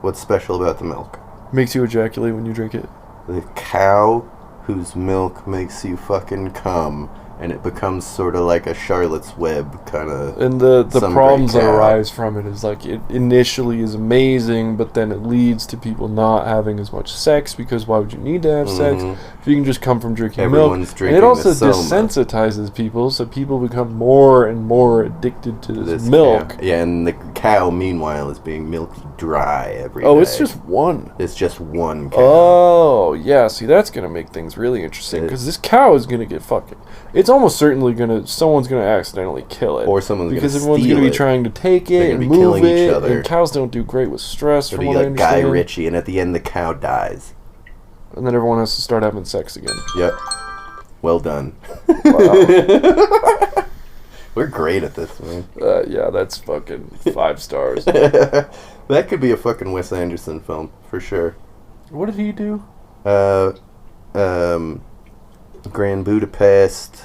What's special about the milk? Makes you ejaculate when you drink it. The cow whose milk makes you fucking cum, and it becomes sort of like a Charlotte's Web kind of. And the problems that arise from it is like it initially is amazing, but then it leads to people not having as much sex because why would you need to have sex if you can just come from drinking Everyone's milk? Drinking and it also the Soma. desensitizes people, so people become more and more addicted to this milk. Cow. Yeah, and the cow, meanwhile, is being milked dry every day. Oh, it's just one. It's just one cow. Oh, yeah. See, that's going to make things really interesting because this cow is going to get fucking. It's almost certainly someone's going to accidentally kill it. Or someone's going to because everyone's going to be trying to take it and move it. And cows don't do great with stress, from what I understand. Guy Ritchie, and at the end the cow dies. And then everyone has to start having sex again. Yep. Well done. Wow. We're great at this, man. Yeah, that's fucking 5 stars. That could be a fucking Wes Anderson film, for sure. What did he do? Grand Budapest,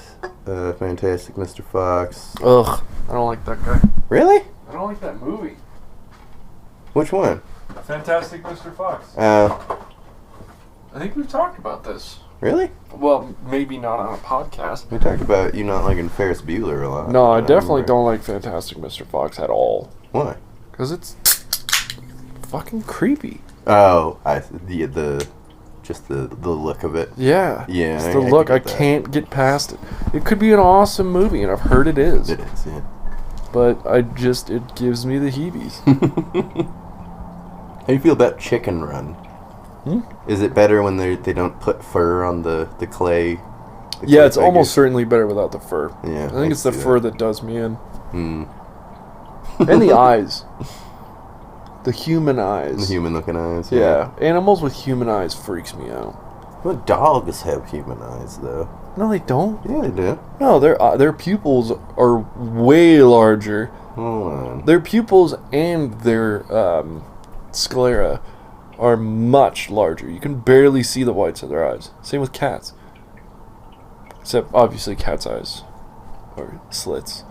Fantastic Mr. Fox. Ugh, I don't like that guy. Really? I don't like that movie. Which one? Fantastic Mr. Fox. I think we've talked about this. Really? Well, maybe not on a podcast. We talked about you not liking Ferris Bueller a lot. No, I definitely don't like Fantastic Mr. Fox at all. Why? Because it's fucking creepy. Oh, just the look of it. Yeah. Yeah. It's the look. I can't get past it. It could be an awesome movie, and I've heard it is. It is, yeah. But it gives me the heebies. How do you feel about Chicken Run? Is it better when they don't put fur on the clay? Yeah, it's almost certainly better without the fur. Yeah, I think it's the fur that does me in. Mm. And the eyes. The human eyes. The human-looking eyes. Yeah. Animals with human eyes freaks me out. Well, dogs have human eyes, though. No, they don't. Yeah, they do. No, their pupils are way larger. Hold on. Their pupils and their sclera are much larger. You can barely see the whites of their eyes. Same with cats. Except, obviously, cats' eyes are slits.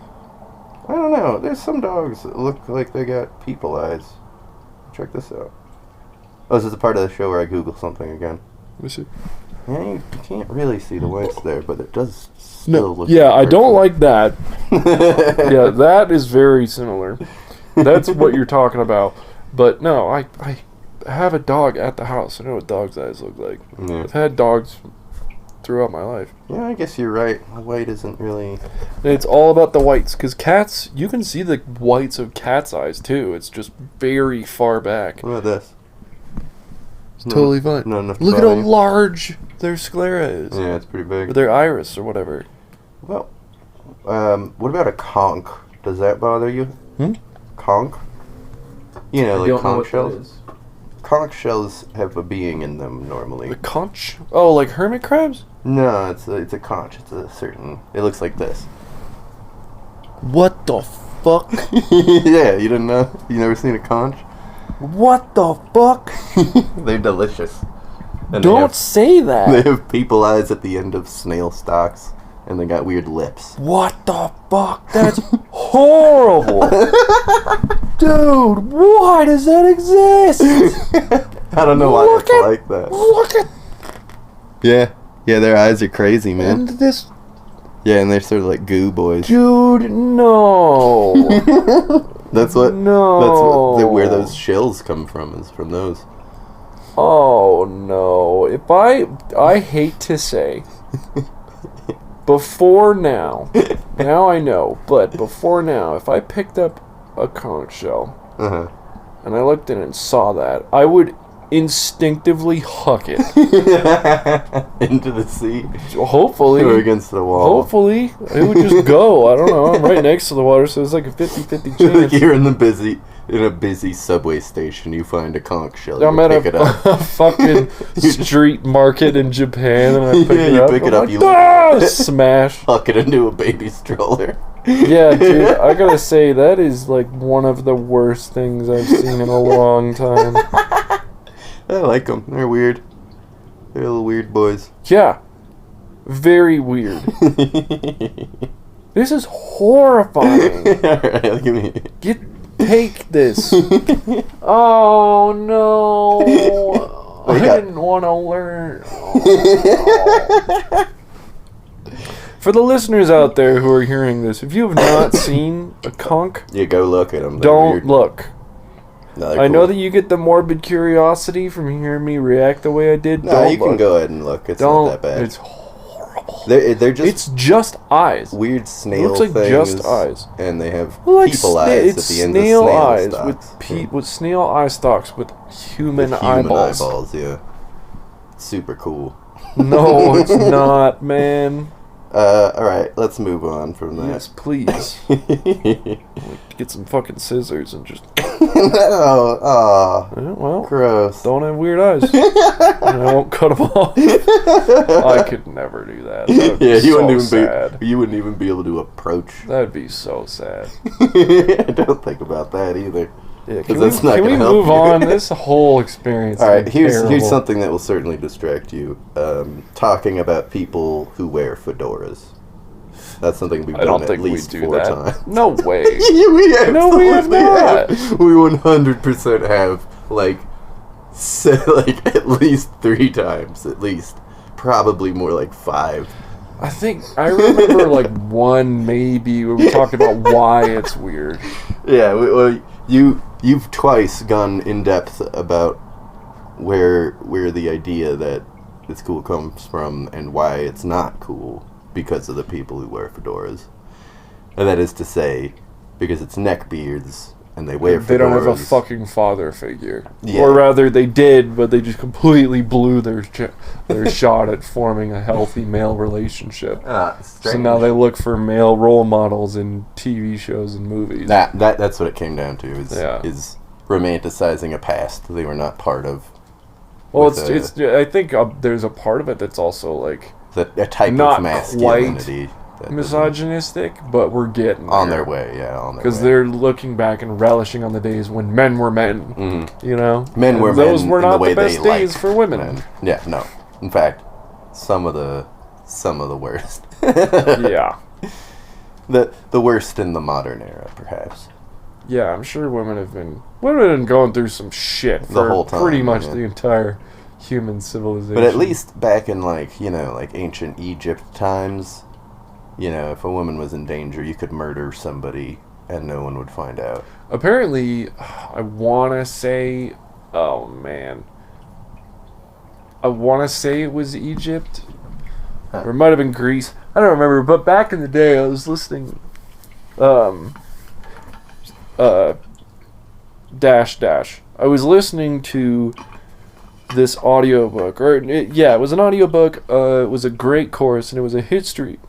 I don't know. There's some dogs that look like they got people eyes. Check this out. Oh, this is a part of the show where I Google something again. Let me see. Yeah, you can't really see the whites there, but it does still look yeah, like I don't like that. Yeah, that is very similar. That's what you're talking about. But no, I have a dog at the house. I know what dogs' eyes look like. Yeah. I've had dogs throughout my life. Yeah, I guess you're right. White isn't really... And it's all about the whites, because cats, you can see the whites of cats' eyes, too. It's just very far back. What about this? It's totally fine. Not enough Look at how volume. large their sclera is. Yeah, it's pretty big. Or their iris, or whatever. Well, what about a conch? Does that bother you? Conch? You know, like conch shells? Conch shells have a being in them, normally. The conch? Oh, like hermit crabs? No, it's a conch. It's a certain... It looks like this. What the fuck? Yeah, you didn't know? You never seen a conch? What the fuck? They're delicious. And Don't say that. They have people eyes at the end of snail stalks, and they got weird lips. What the fuck? That's horrible. Dude, why does that exist? I don't know why it's like that. Look at... Yeah, their eyes are crazy, man. And this... Yeah, and they're sort of like goo boys. Dude, no. That's what where No. those shells come from, is from those. Oh, no. If I hate to say, before now I know, but before now, if I picked up a conch shell, and I looked in and saw that, I would instinctively huck it. Into the sea? Hopefully. Or against the wall? Hopefully. It would just go. I don't know. I'm right next to the water, so it's like a 50-50 chance. You're in a busy subway station, you find a conch shell, I'm you at pick it up. a fucking street market in Japan, and I pick it up. Pick it up, you smash. huck it into a baby stroller. Yeah, dude, I gotta say, that is like one of the worst things I've seen in a long time. I like them. They're weird. They're little weird boys. Yeah. Very weird. This is horrifying. Alright, give me... Take this. Oh, no. I didn't want to learn. Oh. For the listeners out there who are hearing this, if you have not seen a conch, yeah, go look at them. Don't look. No, I know that you get the morbid curiosity from hearing me react the way I did. No, you can go ahead and look. It's not that bad. It's horrible. They're just... It's just eyes. Weird snail things. It looks like things, just eyes. And they have Like people eyes at the end of snail eyes stalks. with snail eye stalks with human With eyeballs. Yeah. Super cool. No, it's not, man. Alright, let's move on from that. Yes, please. Get some fucking scissors and just... No, well, gross. don't have weird eyes. And I won't cut them off. I could never do that. That Yeah, you you wouldn't even be able to approach. That'd be so sad. I don't think about that either. Yeah, can we move on? This whole experience. Alright, here's terrible. something that will certainly distract you. Talking about people who wear fedoras. That's something we've done at least 4 times. No way. Yeah, we have not. We 100% have, like at least 3 times, at least. Probably more like 5. I think I remember like 1 maybe where we talked about why it's weird. Yeah, well, you've twice gone in depth about where the idea that it's cool comes from and why it's not cool because of the people who wear fedoras. And that is to say, because it's neckbeards and they wear fedoras. They don't have a fucking father figure. Yeah. Or rather, they did, but they just completely blew their shot at forming a healthy male relationship. So now they look for male role models in TV shows and movies. That's what it came down to, is romanticizing a past they were not part of. Well, it's I think there's a part of it that's also like a type not of masculinity. Quite misogynistic, but we're getting on their way, yeah, because they're looking back and relishing on the days when men were men. Mm-hmm. You know, men were those men were not the way the best they days for women. Men. Yeah, no. In fact, some of the worst. Yeah, the worst in the modern era, perhaps. Yeah, I'm sure women have been going through some shit for the whole time, pretty much the entire human civilization. But at least back in like ancient Egypt times, if a woman was in danger, you could murder somebody and no one would find out. Apparently, I want to say it was Egypt. Or it might have been Greece. I don't remember, but back in the day I was listening I was listening to this audiobook, it was an audiobook. It was a great course, and it was a history,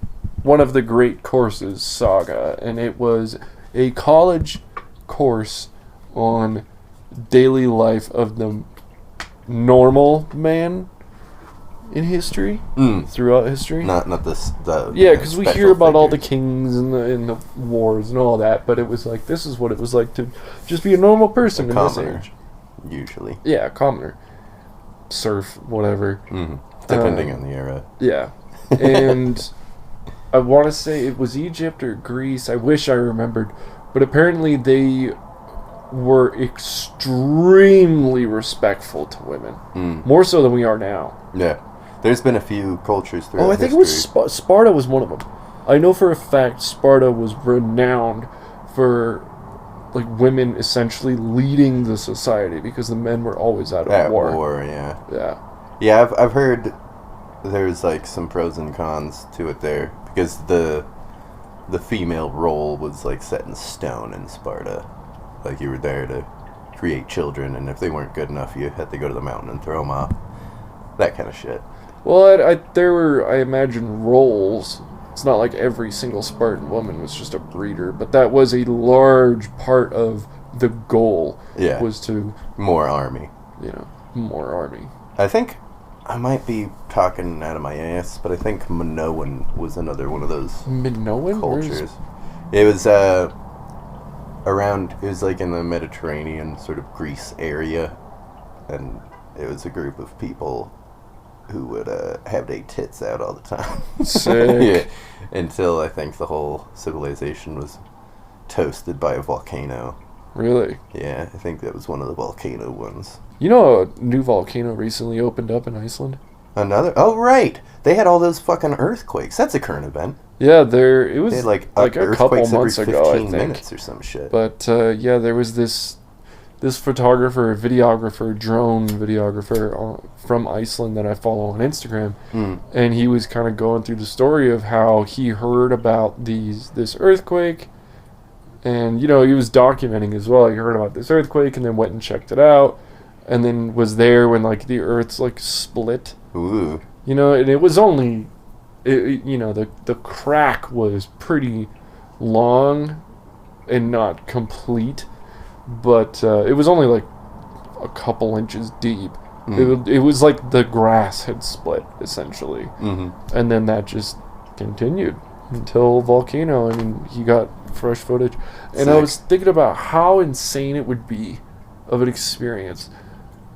one of the great courses saga, and it was a college course on daily life of the normal man in history, throughout history. Not this. Because we hear about all the kings and the wars and all that, but it was like, this is what it was like to just be a normal person in this age. Usually. Yeah, a commoner. Serf, whatever. Mm-hmm. Depending on the era. Yeah. And I want to say it was Egypt or Greece. I wish I remembered. But apparently they were extremely respectful to women. More so than we are now. Yeah. There's been a few cultures throughout I think it was Sparta was one of them. I know for a fact Sparta was renowned for women essentially leading the society because the men were always out of war. Yeah. I've heard there's some pros and cons to it there because the female role was set in stone in Sparta. You were there to create children, and if they weren't good enough, you had to go to the mountain and throw them off. That kind of shit. Well, there were, I imagine, roles. It's not like every single Spartan woman was just a breeder, but that was a large part of the goal. Yeah. Was to... More army. More army. I think I might be talking out of my ass, but I think Minoan was another one of those Minoan? cultures. It was around, it was like in the Mediterranean, sort of Greece area, and it was a group of people who would have their tits out all the time. Sick. Yeah, until I think the whole civilization was toasted by a volcano. Really? Yeah, I think that was one of the volcano ones. You know, a new volcano recently opened up in Iceland? Another? Oh, right! They had all those fucking earthquakes. That's a current event. Yeah, it was they had like a couple months every 15 ago, I think. minutes or some shit. But yeah, there was this photographer, drone videographer from Iceland that I follow on Instagram, and he was kind of going through the story of how he heard about this earthquake, and he was documenting as well. He heard about this earthquake and then went and checked it out, and then was there when like the Earth's like split. Ooh. And it was only, the crack was pretty long and not complete. But it was only like a couple inches deep. It was like the grass had split, essentially. Mm-hmm. And then that just continued until volcano. I mean, he got fresh footage. And Sick. I was thinking about how insane it would be of an experience.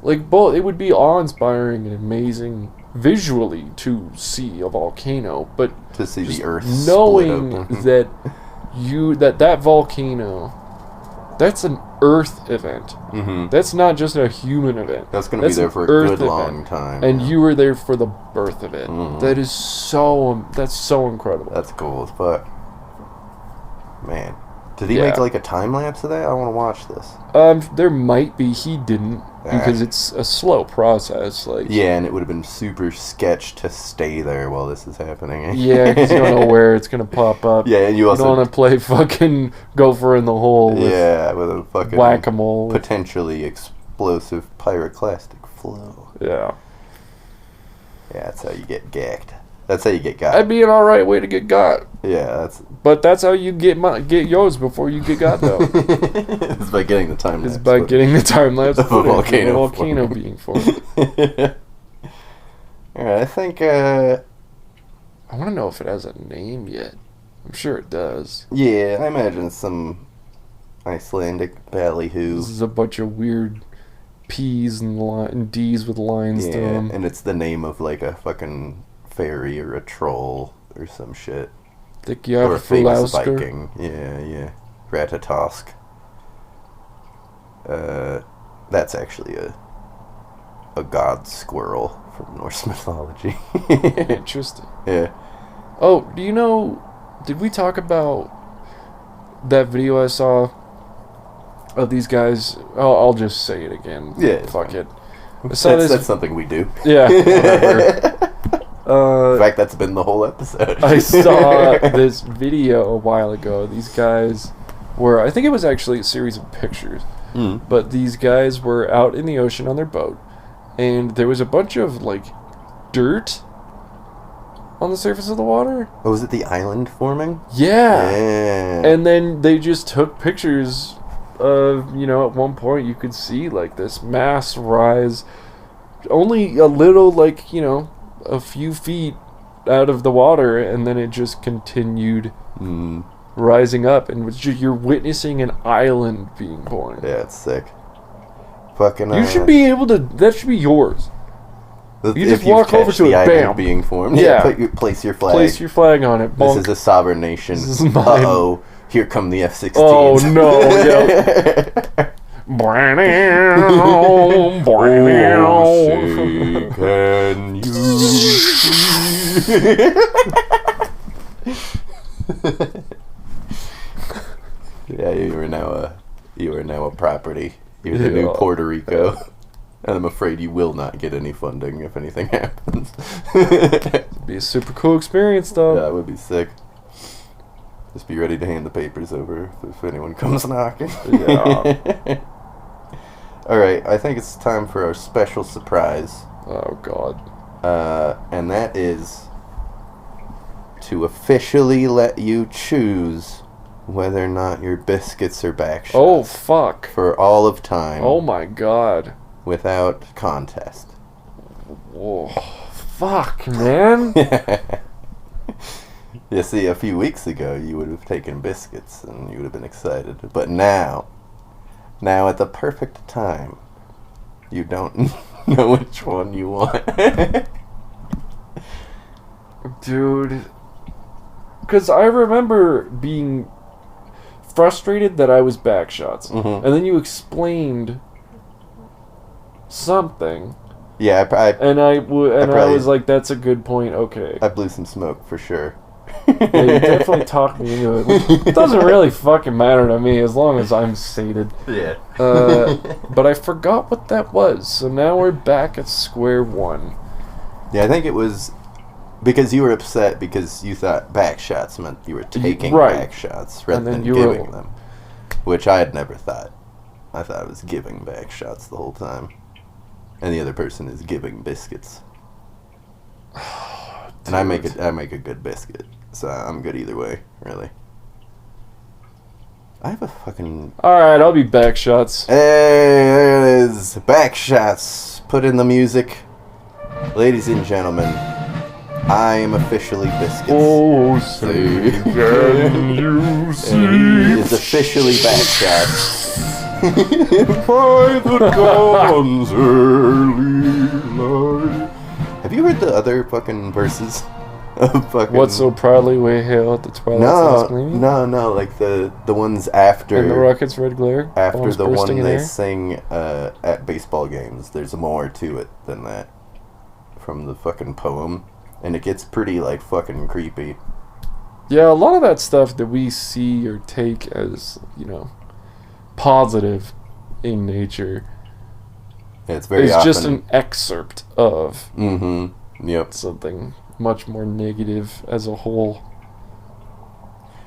Like, both, it would be awe-inspiring and amazing visually to see a volcano. But to see the Earth knowing split open. that volcano... That's an Earth event. Mm-hmm. That's not just a human event. That's going to be there for a good long time. And you were there for the birth of it. Mm-hmm. That's so incredible. That's cool as fuck. Man. Did he make like a time lapse of that? I want to watch this. There might be. He didn't, because it's a slow process. Yeah, and it would have been super sketch to stay there while this is happening. Yeah, because you don't know where it's going to pop up. Yeah, and you also don't want to play fucking gopher in the hole with with a fucking whack-a-mole. Potentially explosive pyroclastic flow. Yeah. Yeah, that's how you get gacked. That's how you get got. That'd be an alright way to get got. Yeah, But that's how you get yours before you get got, though. It's by getting the time lapse. It's by getting the time lapse of a volcano being formed. Alright, I think I want to know if it has a name yet. I'm sure it does. Yeah, I imagine some Icelandic ballyhoo. This is a bunch of weird P's and D's with lines to them. And it's the name of like a fucking fairy or a troll or some shit. Or a famous Viking. Yeah. Ratatosk. That's actually a god squirrel from Norse mythology. Interesting. Yeah. Oh, do you know... Did we talk about that video I saw of these guys? Oh, I'll just say it again. Yeah. Fuck it. That's something we do. Yeah, whatever. In fact, that's been the whole episode. I saw this video a while ago. These guys were... I think it was actually a series of pictures. But these guys were out in the ocean on their boat. And there was a bunch of, like, dirt on the surface of the water. Oh, was it the island forming? Yeah. Yeah. And then they just took pictures of, at one point you could see, like, this mass rise only a little, like, a few feet out of the water, and then it just continued rising up, and you're witnessing an island being born. Yeah, it's sick. Fucking. You should be able to. That should be yours. You just walk over to it, bam. Being formed. Yeah. Place your flag. Place your flag on it. This is a sovereign nation. This is mine. Uh-oh. Here come the F-16s. Oh, no. Yep. Oh, can you see? Yeah, you are now a property. You're the new Puerto Rico. And I'm afraid you will not get any funding if anything happens. It'd be a super cool experience, though. Yeah, it would be sick. Just be ready to hand the papers over if anyone comes knocking. Yeah. Alright, I think it's time for our special surprise. Oh, God. And that is to officially let you choose whether or not your biscuits are Backshot. Oh, fuck. For all of time. Oh, my God. Without contest. Whoa. Fuck, man. You see, a few weeks ago, you would have taken biscuits and you would have been excited. But now at the perfect time, you don't know which one you want. Dude. Because I remember being frustrated that I was Backshots. Mm-hmm. And then you explained something. Yeah, I was like, that's a good point, okay. I blew some smoke, for sure. Yeah, you definitely talked me into it. Which it doesn't really fucking matter to me as long as I'm sated. Yeah. But I forgot what that was, so now we're back at square one. Yeah, I think it was because you were upset because you thought Backshots meant you were taking Right. Backshots rather then than you giving were- them. Which I had never thought. I thought I was giving Backshots the whole time. And the other person is giving biscuits. And I make a good biscuit. So I'm good either way, really. I have a fucking... Alright, I'll be Backshots. Hey, there it is. Backshots. Put in the music. Ladies and gentlemen, I am officially biscuits. Oh, say can you see? And he is officially Backshots. By the dawn's early light. Have you heard the other fucking verses of fucking... What so proudly we hail at the twilight's last gleaming? No, like the ones after... And the rocket's red glare? After Bombs the bursting one in they air? sing at baseball games. There's more to it than that. From the fucking poem. And it gets pretty, like, fucking creepy. Yeah, a lot of that stuff that we see or take as, positive in nature Yeah, it's very is often... just an excerpt of Mm-hmm. Yep. something much more negative as a whole.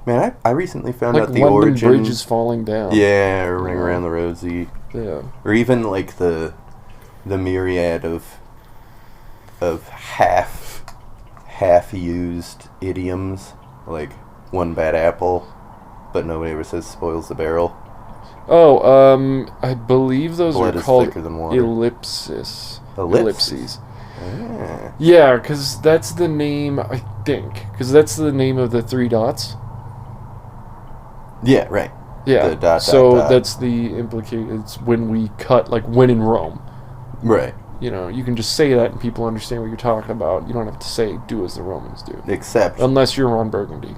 Man, I recently found Like out the London origin... Bridge is falling down. Yeah, or Ring Around the Rosie. Yeah. Or even, like, the myriad of half-used idioms. Like, one bad apple, but nobody ever says spoils the barrel. Oh, I believe those Blood are is called thicker than water. ellipses. Ellipses? Ellipses. Ah. Yeah, because that's the name, I think. Because that's the name of the three dots. Yeah, right. Yeah. The dot, so dot. that's the it's when we cut, like when in Rome. Right. You can just say that and people understand what you're talking about. You don't have to say, do as the Romans do. Except... Unless you're Ron Burgundy.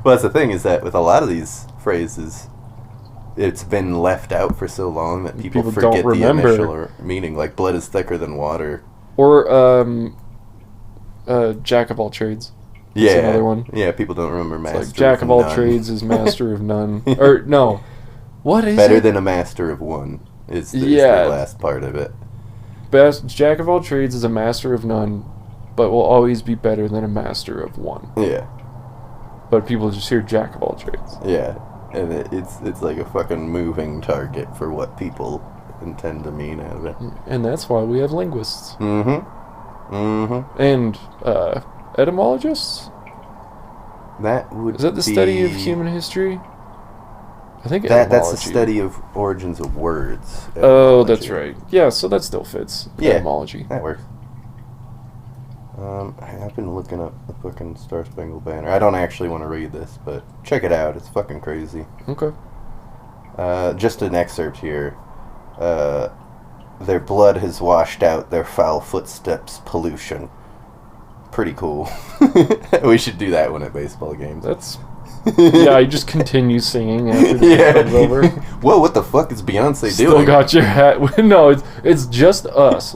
Well, that's the thing, is that with a lot of these phrases, it's been left out for so long that people People forget don't the remember. initial meaning. Like, blood is thicker than water. Or, Jack of all trades. Yeah. That's another one. Yeah, people don't remember It's master like Jack of all none. trades is master of none. Or, no. What is Better it? than a master of one is the last part of it. Jack of all trades is a master of none, but will always be better than a master of one. Yeah. But people just hear Jack of all trades. Yeah. And it's like a fucking moving target for what people intend to mean out of it. And that's why we have linguists. Mm-hmm. Mm-hmm. And, etymologists? That would Is that the study of human history? I think that's the etymology. study of origins of words. Oh, that's Etymology. right. Yeah, so that still fits. Yeah. Etymology. That works. I've been looking up the fucking Star Spangled Banner. I don't actually want to read this, but check it out. It's fucking crazy. Okay. Just an excerpt here. Their blood has washed out their foul footsteps pollution. Pretty cool. We should do that one at baseball games. That's... yeah, you just continue singing after the game comes over. Whoa, what the fuck is Beyonce Still doing? got your hat... no, it's just us.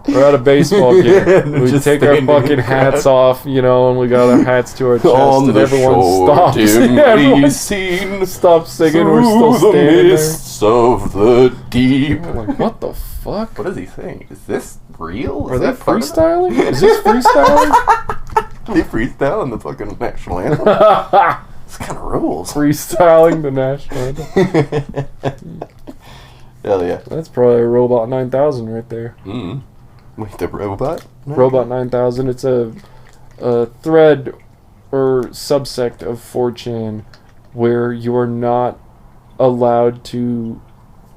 We're at a baseball game. We Just take our standing in fucking the hats crowd. off, and we got our hats to our chest, On and the everyone shore stops. dimly Everyone seen stops singing. We're through still the standing mists of the deep. there. I'm like, what the fuck? What is he saying? Is this real? Are Is they that part of it? freestyling? Is this freestyling? They freestyle in the fucking national anthem. This kind of rules. Freestyling the national anthem. Hell yeah. That's probably a Robot 9000 right there. Mm. Wait, the robot? No. Robot 9000. It's a thread or subsect of 4chan where you are not allowed to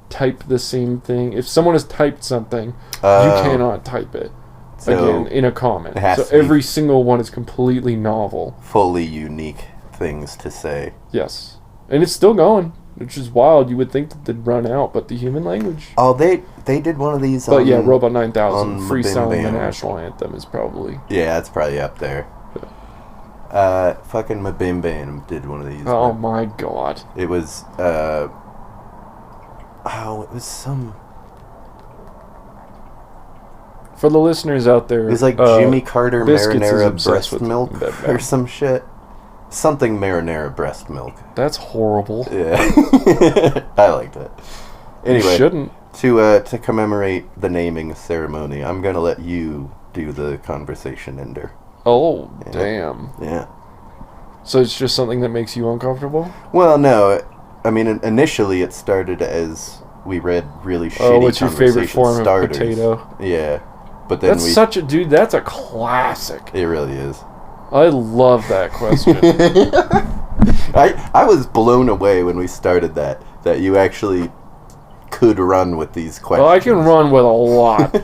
type the same thing. If someone has typed something, you cannot type it again in a comment. So every single one is completely novel. Fully unique things to say. Yes. And it's still going, which is wild. You would think that they'd run out, but the human language... Oh, they did one of these But yeah, Robot 9000, freestyling the Bam. national anthem is probably... Yeah, that's probably up there. Fucking Mabim Bam did one of these. Oh my god. It was, it was some... For the listeners out there... It was like Jimmy Carter Biscuits is marinara obsessed breast with milk or some shit. Something marinara breast milk. That's horrible. Yeah. I liked it. Anyway, you shouldn't. To commemorate the naming ceremony, I'm going to let you do the conversation ender. Oh, yeah. Damn. Yeah. So it's just something that makes you uncomfortable? Well, no. I mean, initially it started as we read really shitty Oh, what's your favorite form starters. of potato? Yeah. But then that's a classic. It really is. I love that question. I was blown away when we started that you actually could run with these questions. Well, I can run with a lot.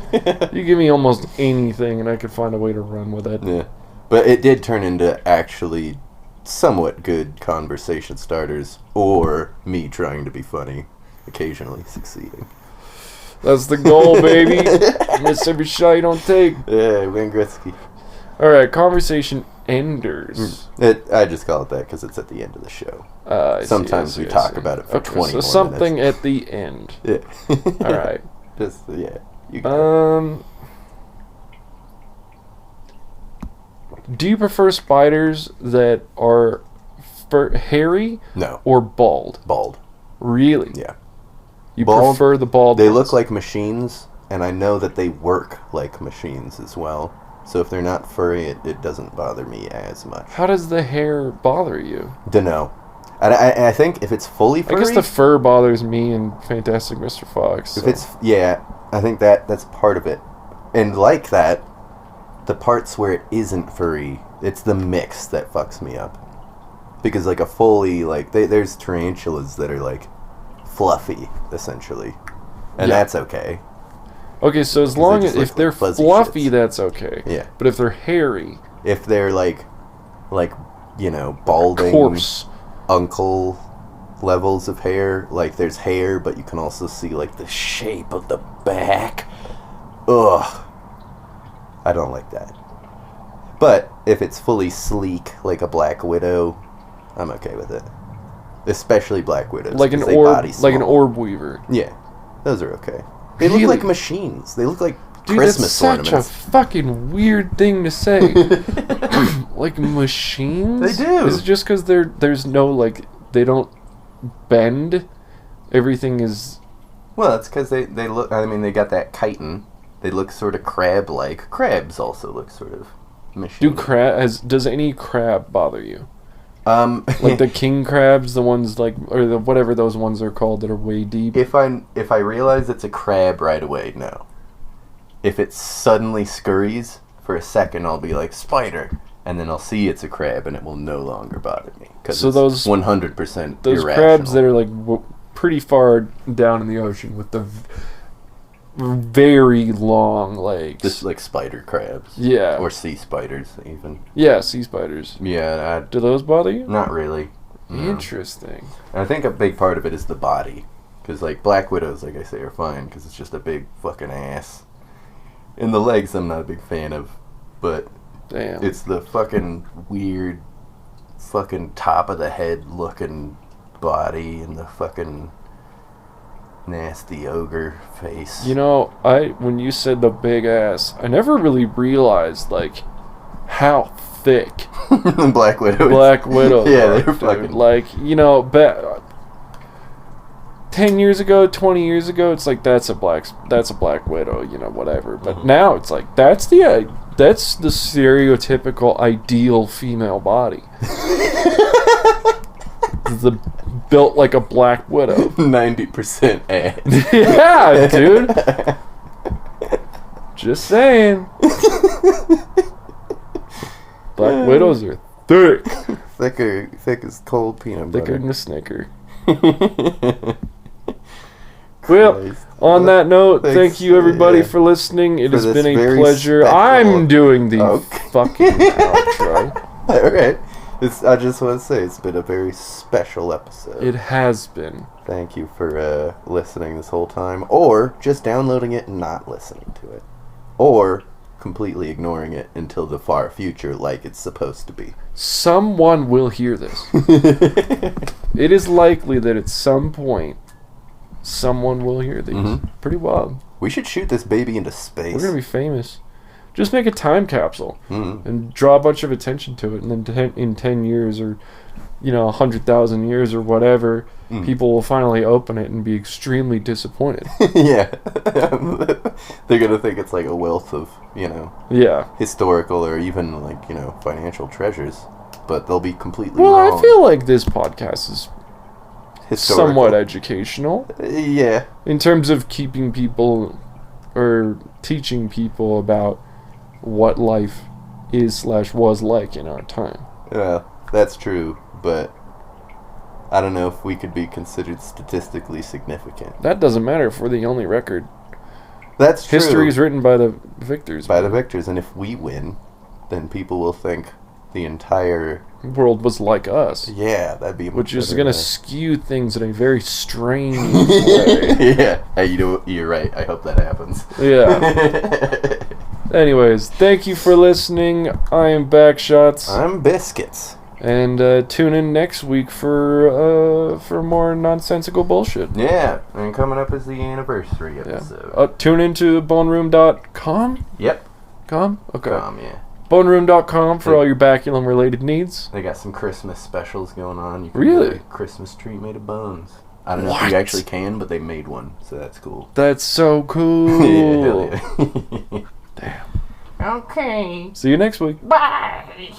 You give me almost anything and I could find a way to run with it. Yeah. But it did turn into actually somewhat good conversation starters, or me trying to be funny, occasionally succeeding. That's the goal, baby. Miss every shot you don't take. Yeah, Wayne Gretzky. Alright, conversation enders. I just call it that because it's at the end of the show. Sometimes we talk about it for 20 so something minutes. At the end. Yeah. Alright. Just, yeah. You go. Do you prefer spiders that are hairy? No. Or bald? Bald. Really? Yeah. You prefer the bald They ones? look like machines, and I know that they work like machines as well. So if they're not furry, it doesn't bother me as much. How does the hair bother you? Dunno. I think if it's fully furry... I guess the fur bothers me in Fantastic Mr. Fox. So. If it's... Yeah, I think that's part of it. And like that, the parts where it isn't furry, it's the mix that fucks me up. Because like a fully... like there's tarantulas that are like fluffy, essentially. And that's okay. Okay, so as long as if they're fluffy, shits. That's okay. Yeah. But if they're hairy, if they're like balding, coarse uncle levels of hair, like there's hair, but you can also see like the shape of the back. Ugh, I don't like that. But if it's fully sleek, like a Black Widow, I'm okay with it. Especially Black Widows, like an orb weaver. Yeah, those are okay. They look like machines. They look like Christmas ornaments. That's such a fucking weird thing to say. Like machines? They do. Is it just because there's no, like, they don't bend? Everything is... Well, it's because they look... I mean, they got that chitin. They look sort of crab-like. Crabs also look sort of machine. Does any crab bother you? Like the king crabs, the ones like, or whatever those ones are called that are way deep. If I realize it's a crab right away, no. If it suddenly scurries for a second, I'll be like spider, and then I'll see it's a crab, and it will no longer bother me because it's 100% those irrational. Crabs that are like pretty far down in the ocean with the very long legs. Just like spider crabs. Yeah. Or sea spiders, even. Yeah, sea spiders. Yeah. Do those bother you? Not really. No. Interesting. And I think a big part of it is the body. Because, like, Black Widows, like I say, are fine because it's just a big fucking ass. And the legs I'm not a big fan of. But damn, it's the fucking weird fucking top of the head looking body and the fucking... nasty ogre face. You know, when you said the big ass, I never really realized like how thick Black Widows. Yeah, they're fucking like, you know, 10 years ago, 20 years ago, it's like that's a black widow, you know, whatever. But now it's like that's the stereotypical ideal female body. built like a Black Widow. 90% ass. Yeah, dude. Just saying. Black Widows are thick. Thick as cold peanut butter. Thicker than a Snicker. Well, on that note, thank you everybody for listening. It has been a pleasure. I'm doing the fucking outro. Alright. I just want to say it's been a very special episode. It has been. Thank you for listening this whole time. Or just downloading it and not listening to it. Or completely ignoring it until the far future like it's supposed to be. Someone will hear this. It is likely that at some point someone will hear these. Mm-hmm. Pretty wild. We should shoot this baby into space. We're going to be famous. Just make a time capsule and draw a bunch of attention to it, and then in 10 years or 100,000 years or whatever, people will finally open it and be extremely disappointed. Yeah. They're going to think it's like a wealth of, historical or even like, financial treasures, but they'll be completely wrong. I feel like this podcast is historical. Somewhat educational. Yeah. In terms of keeping people or teaching people about what life is/was like in our time. Well, that's true, but I don't know if we could be considered statistically significant. That doesn't matter if we're the only record. That's true. History is written by the victors. By the victors, and if we win, then people will think the entire world was like us. Yeah, that'd be which is going to skew things in a very strange way. Yeah. Hey, you're right. I hope that happens. Yeah. Anyways, thank you for listening. I am Backshots. I'm Biscuits. And tune in next week for more nonsensical bullshit. Yeah, and coming up is the anniversary episode. Yeah. Tune into boneroom.com? Yep. Com? Okay. Yeah. Boneroom.com for all your baculum-related needs. They got some Christmas specials going on. You can really? Get a Christmas tree made of bones. I don't know if you actually can, but they made one, so that's cool. That's so cool. Yeah, hell yeah. Damn. Okay. See you next week. Bye.